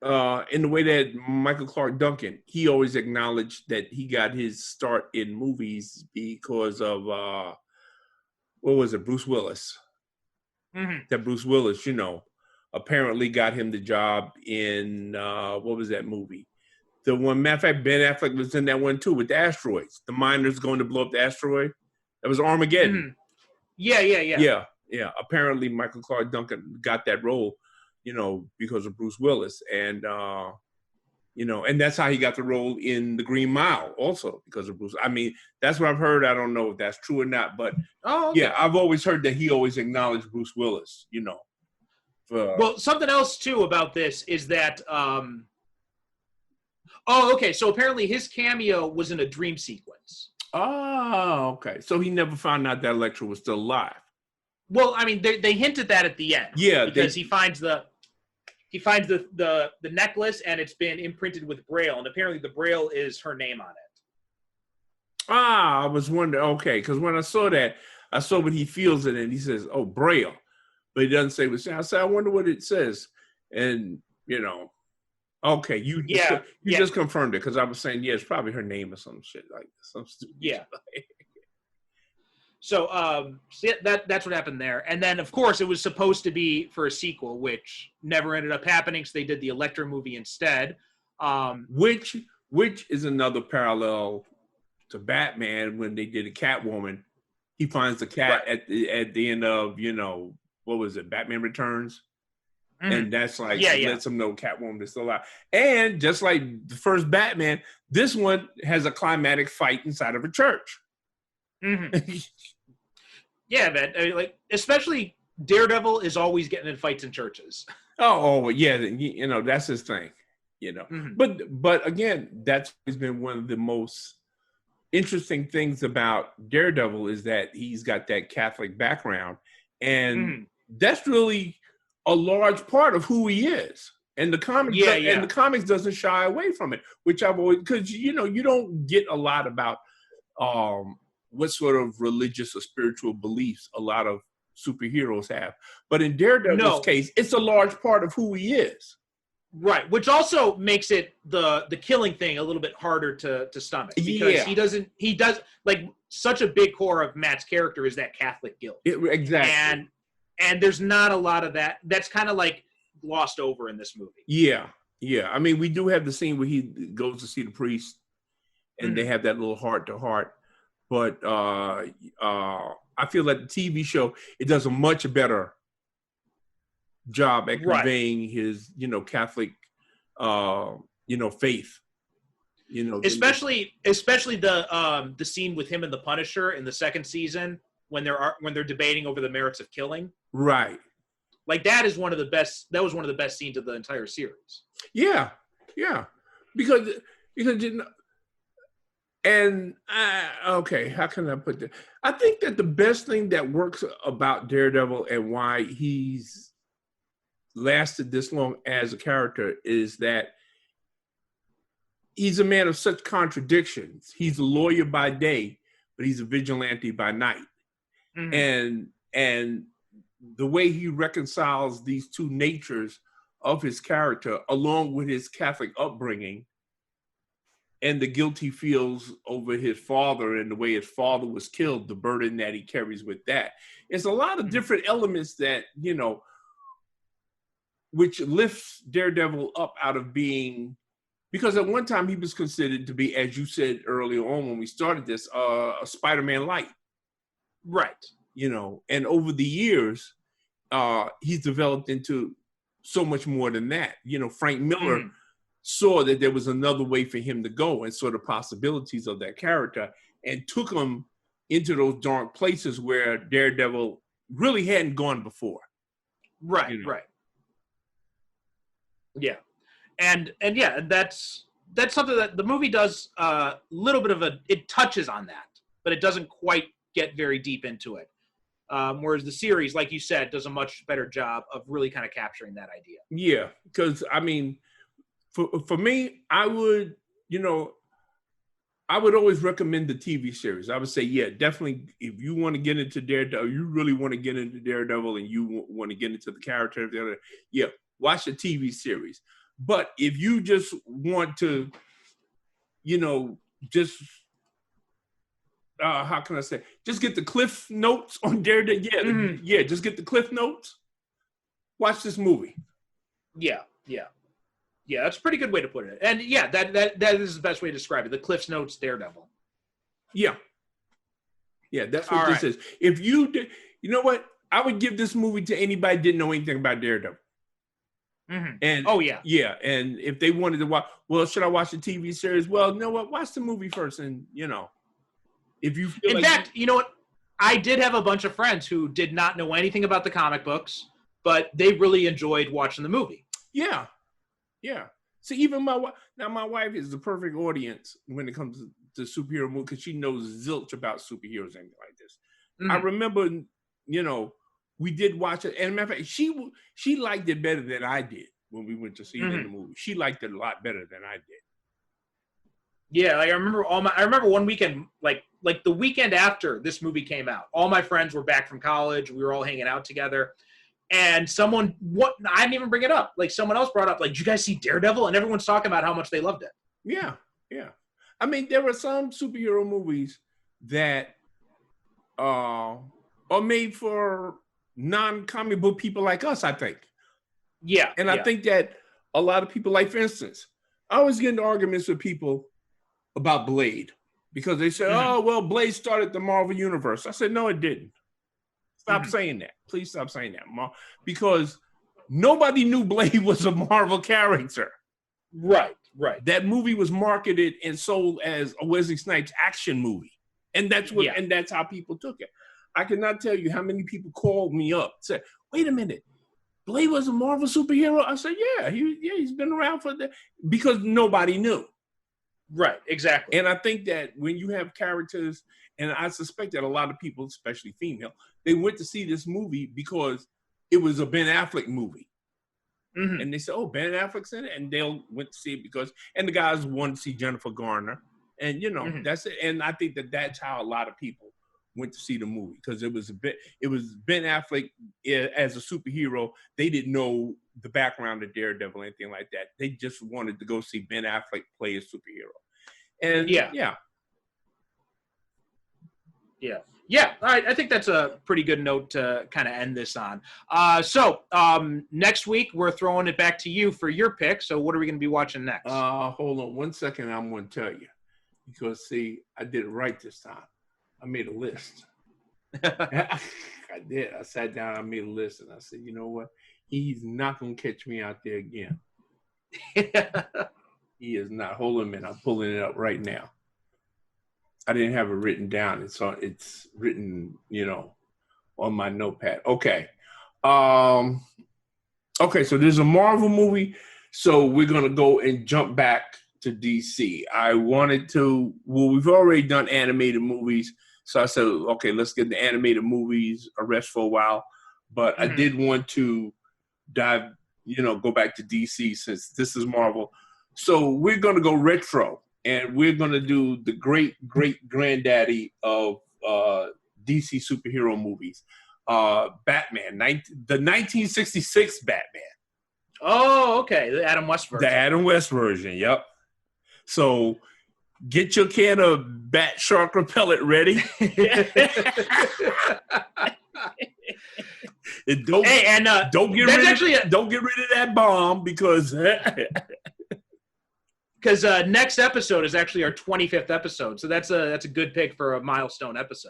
the way that Michael Clark Duncan, he always acknowledged that he got his start in movies because of, Bruce Willis. Mm-hmm. That Bruce Willis, apparently got him the job in, what was that movie? The one, matter of fact, Ben Affleck was in that one too, with the asteroids. The miners going to blow up the asteroid. That was Armageddon. Mm-hmm. Yeah. Apparently Michael Clark Duncan got that role, because of Bruce Willis. And, and that's how he got the role in The Green Mile also, because of Bruce. I mean, that's what I've heard. I don't know if that's true or not, but okay. I've always heard that he always acknowledged Bruce Willis, Well, something else too about this is that, so apparently his cameo was in a dream sequence. Oh, okay. So he never found out that Electra was still alive. Well, I mean, they hinted that at the end. Yeah, because he finds the necklace, and it's been imprinted with Braille, and apparently the Braille is her name on it. I was wondering. Okay, because when I saw that, I saw what he feels in it, and he says, "Oh, Braille," but he doesn't say what. I said, "I wonder what it says," and okay, you just confirmed it, because I was saying, yeah, it's probably her name or some shit like some stupid. Yeah. So that's what happened there. And then, of course, it was supposed to be for a sequel, which never ended up happening, so they did the Electra movie instead. Which is another parallel to Batman when they did a Catwoman. He finds the cat at the end of, what was it, Batman Returns? Mm-hmm. And that's like, lets him know Catwoman is still alive. And just like the first Batman, this one has a climatic fight inside of a church. Mm-hmm. Yeah, man. I mean, like, especially Daredevil is always getting in fights in churches. Oh, yeah. That's his thing. Mm-hmm. But again, that's always been one of the most interesting things about Daredevil is that he's got that Catholic background, and that's really a large part of who he is. And the comics, and the comics doesn't shy away from it, which I've always, because you don't get a lot about what sort of religious or spiritual beliefs a lot of superheroes have. But in Daredevil's case, it's a large part of who he is. Right, which also makes it the killing thing a little bit harder to stomach, because he does like such a big core of Matt's character is that Catholic guilt. Exactly. And there's not a lot of that. That's kind of like glossed over in this movie. Yeah. I mean, we do have the scene where he goes to see the priest, and they have that little heart to heart. But I feel like the TV show, it does a much better job at conveying his, Catholic, faith. Especially the scene with him and the Punisher in the second season when they're debating over the merits of killing. Right. Like that was one of the best scenes of the entire series. Yeah. Because okay, how can I put that? I think that the best thing that works about Daredevil and why he's lasted this long as a character is that he's a man of such contradictions. He's a lawyer by day, but he's a vigilante by night. Mm-hmm. And the way he reconciles these two natures of his character, along with his Catholic upbringing, and the guilt he feels over his father and the way his father was killed, the burden that he carries with that. It's a lot of different elements that, which lifts Daredevil up out of being, because at one time he was considered to be, as you said earlier on when we started this, a Spider-Man light. Right. And over the years, he's developed into so much more than that. Frank Miller saw that there was another way for him to go and saw the possibilities of that character and took him into those dark places where Daredevil really hadn't gone before. Right. Yeah. And yeah, that's something that the movie does a little bit of it touches on that, but it doesn't quite get very deep into it. Whereas the series, like you said, does a much better job of really kind of capturing that idea. Yeah, because I mean, for me, I would always recommend the TV series. I would say, yeah, definitely, if you want to get into Daredevil, you really want to get into Daredevil and you want to get into the character, watch the TV series. But if you just want to, how can I say, just get the Cliff Notes on Daredevil. Just get the Cliff Notes. Watch this movie. Yeah, that's a pretty good way to put it. And yeah, that is the best way to describe it. The Cliff Notes Daredevil. Yeah, that's what this is. If you did, you know what? I would give this movie to anybody who didn't know anything about Daredevil. Mm-hmm. And and if they wanted to watch, well, should I watch the TV series? Well, you know what? Watch the movie first, and if you feel. In fact, you know what? I did have a bunch of friends who did not know anything about the comic books, but they really enjoyed watching the movie. Yeah. See, even my wife is the perfect audience when it comes to superhero movies because she knows zilch about superheroes and anything like this. Mhm. I remember, we did watch it, and matter of fact, she liked it better than I did when we went to see it in the movie. She liked it a lot better than I did. Yeah, like I remember one weekend, like the weekend after this movie came out, all my friends were back from college. We were all hanging out together. And I didn't even bring it up. Like someone else brought up, like, did you guys see Daredevil? And everyone's talking about how much they loved it. Yeah, yeah. I mean, there were some superhero movies that are made for non-comic book people like us, I think. Yeah. And I think that a lot of people, like, for instance, I always get into arguments with people about Blade because they say, oh, well, Blade started the Marvel Universe. I said, no, it didn't. Stop saying that. Please stop saying that. Because nobody knew Blade was a Marvel character. Right. That movie was marketed and sold as a Wesley Snipes action movie. And that's and that's how people took it. I cannot tell you how many people called me up and said, wait a minute, Blade was a Marvel superhero? I said, yeah, he's been around for that. Because nobody knew. Right, exactly. And I think that when you have characters, and I suspect that a lot of people, especially female, they went to see this movie because it was a Ben Affleck movie. And they said, oh, Ben Affleck's in it? And they went to see it and the guys wanted to see Jennifer Garner. And, that's it. And I think that that's how a lot of people went to see the movie because it was Ben Affleck as a superhero. They didn't know the background of Daredevil or anything like that. They just wanted to go see Ben Affleck play a superhero. And yeah. All right, I think that's a pretty good note to kind of end this on. So next week we're throwing it back to you for your pick. So what are we going to be watching next? Hold on 1 second. I'm going to tell you because see, I did it right this time. I made a list. I did. I sat down. I made a list, and I said, you know what? He's not going to catch me out there again. He is not. Hold on a minute. I'm pulling it up right now. I didn't have it written down. It's written, on my notepad. Okay. Okay, so there's a Marvel movie. So we're going to go and jump back to DC. We've already done animated movies. So I said, okay, let's get the animated movies a rest for a while. But I did want to go back to DC since this is Marvel. So we're going to go retro. And we're going to do the great-great-granddaddy of DC superhero movies, Batman, the 1966 Batman. Oh, okay. The Adam West version. The Adam West version, yep. So get your can of Bat Shark Repellent ready. Don't get rid of that bomb because... Because next episode is actually our 25th episode, so that's a good pick for a milestone episode.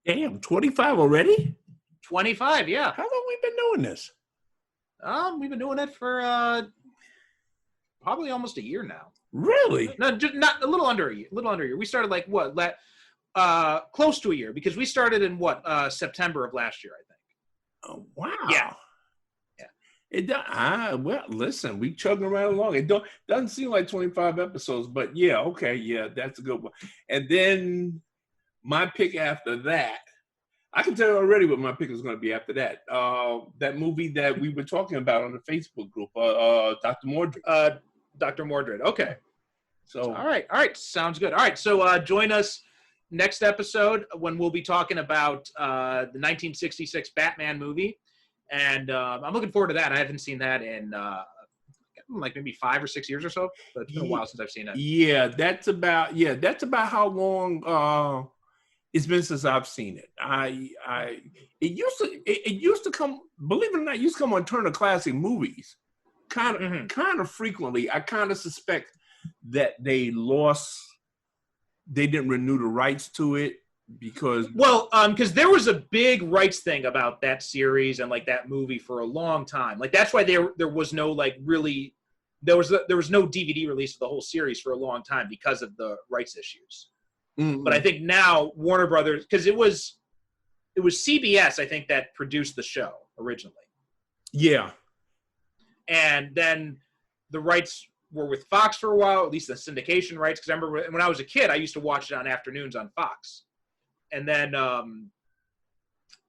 Damn, 25 already? 25, yeah. How long we been doing this? We've been doing it for probably almost a year now. Really? No, just not a little under a year. We started close to a year because we started in September of last year, I think. Oh wow! Yeah. Well, listen, we chugging right along. It doesn't seem like 25 episodes, but yeah, okay, yeah, that's a good one. And then my pick after that, I can tell you already what my pick is going to be after that. That movie that we were talking about on the Facebook group, Dr. Mordred. Dr. Mordred. Okay. So all right, sounds good. All right, so join us next episode when we'll be talking about the 1966 Batman movie. And I'm looking forward to that. I haven't seen that in maybe 5 or 6 years or so. But it's been a while since I've seen it. Yeah, that's about how long it's been since I've seen it. It used to come, believe it or not, it used to come on Turner Classic Movies, kind of frequently. I kind of suspect that they didn't renew the rights to it. Because there was a big rights thing about that series and that movie for a long time. That's why there was no there was no DVD release of the whole series for a long time because of the rights issues. Mm-hmm. But I think now Warner Brothers, because it was CBS, I think, that produced the show originally. Yeah, and then the rights were with Fox for a while, at least the syndication rights. Because I remember when I was a kid, I used to watch it on afternoons on Fox, and then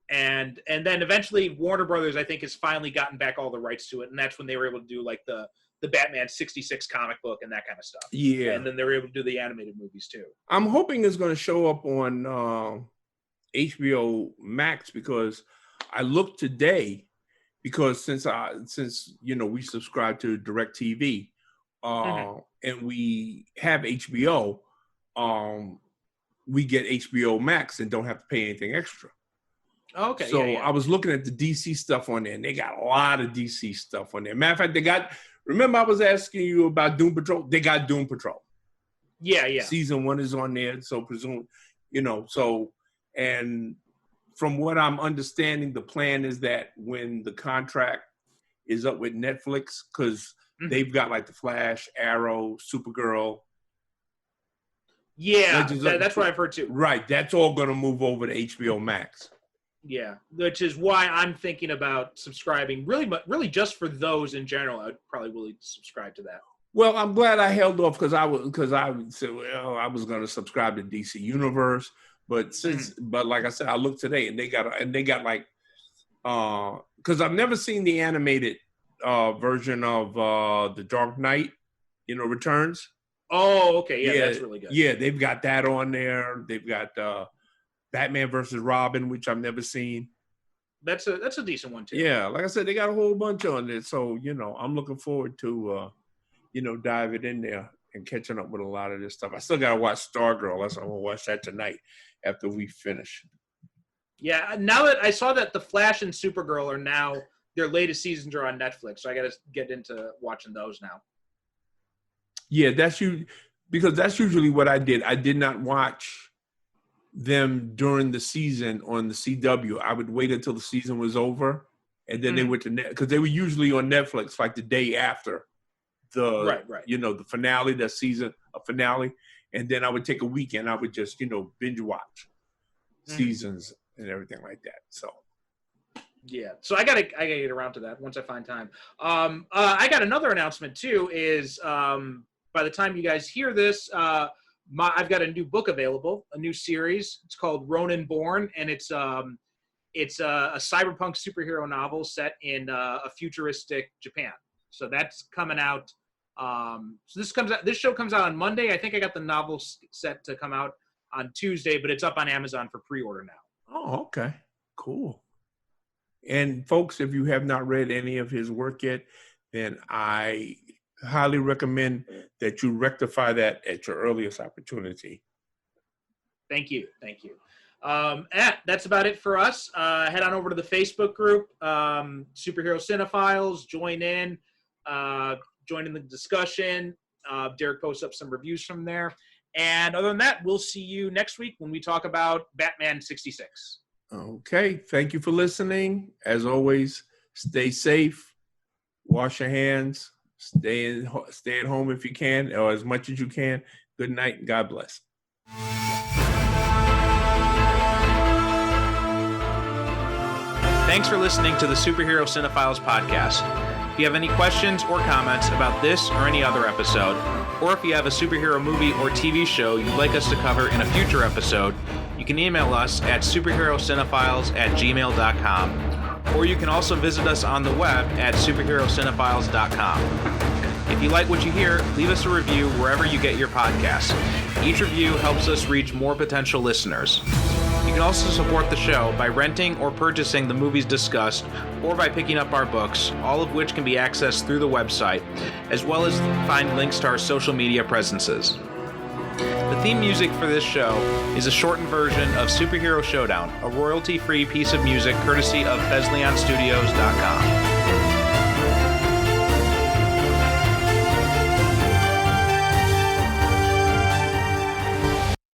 and then eventually Warner Brothers, I think, has finally gotten back all the rights to it, and that's when they were able to do like the Batman '66 comic book and that kind of stuff. Yeah, and then they were able to do the animated movies too. I'm hoping it's going to show up on HBO Max, because I looked today, because since we subscribe to DirecTV, and we have HBO, we get HBO Max and don't have to pay anything extra. Okay. So I was looking at the DC stuff on there, and they got a lot of DC stuff on there. Matter of fact, remember I was asking you about Doom Patrol? They got Doom Patrol. Yeah. Season 1 is on there, so presume, and from what I'm understanding, the plan is that when the contract is up with Netflix, because they've got like the Flash, Arrow, Supergirl. Yeah, that's what I've heard too. Right, that's all going to move over to HBO Max. Yeah, which is why I'm thinking about subscribing. Really, just for those in general, I'd probably really subscribe to that. Well, I'm glad I held off because I said, well, I was going to subscribe to DC Universe, but but like I said, I looked today and they got like, because I've never seen the animated version of The Dark Knight, Returns. Oh, okay, yeah, that's really good. Yeah, they've got that on there. They've got Batman versus Robin, which I've never seen. That's a decent one too. Yeah, like I said, they got a whole bunch on there. So, I'm looking forward to, diving in there and catching up with a lot of this stuff. I still got to watch Stargirl. I'm going to watch that tonight after we finish. Yeah, now that I saw that The Flash and Supergirl are now, their latest seasons are on Netflix, so I got to get into watching those now. Yeah, because that's usually what I did. I did not watch them during the season on the CW. I would wait until the season was over, and then they went to because they were usually on Netflix like the day after the the finale, that season finale, and then I would take a weekend. I would just binge watch seasons and everything like that. So yeah, so I gotta get around to that once I find time. I got another announcement too. Is by the time you guys hear this, I've got a new book available, a new series. It's called Ronin Born, and it's a cyberpunk superhero novel set in a futuristic Japan. So that's coming out. So this show comes out on Monday. I think I got the novel set to come out on Tuesday, but it's up on Amazon for pre-order now. Oh, okay, cool. And folks, if you have not read any of his work yet, then I highly recommend that you rectify that at your earliest opportunity. Thank you. That's about it for us. Head on over to the Facebook group, Superhero Cinephiles. Join in the discussion. Derrick posts up some reviews from there. And other than that, we'll see you next week when we talk about Batman 66. Okay. Thank you for listening. As always, stay safe. Wash your hands. Stay at home if you can, or as much as you can. Good night and God bless. Thanks for listening to the Superhero Cinephiles podcast. If you have any questions or comments about this or any other episode, or if you have a superhero movie or TV show you'd like us to cover in a future episode, you can email us at superherocinephiles@gmail.com. Or you can also visit us on the web at superherocinephiles.com. If you like what you hear, leave us a review wherever you get your podcasts. Each review helps us reach more potential listeners. You can also support the show by renting or purchasing the movies discussed, or by picking up our books, all of which can be accessed through the website, as well as find links to our social media presences. The theme music for this show is a shortened version of Superhero Showdown, a royalty-free piece of music courtesy of BesleonStudios.com.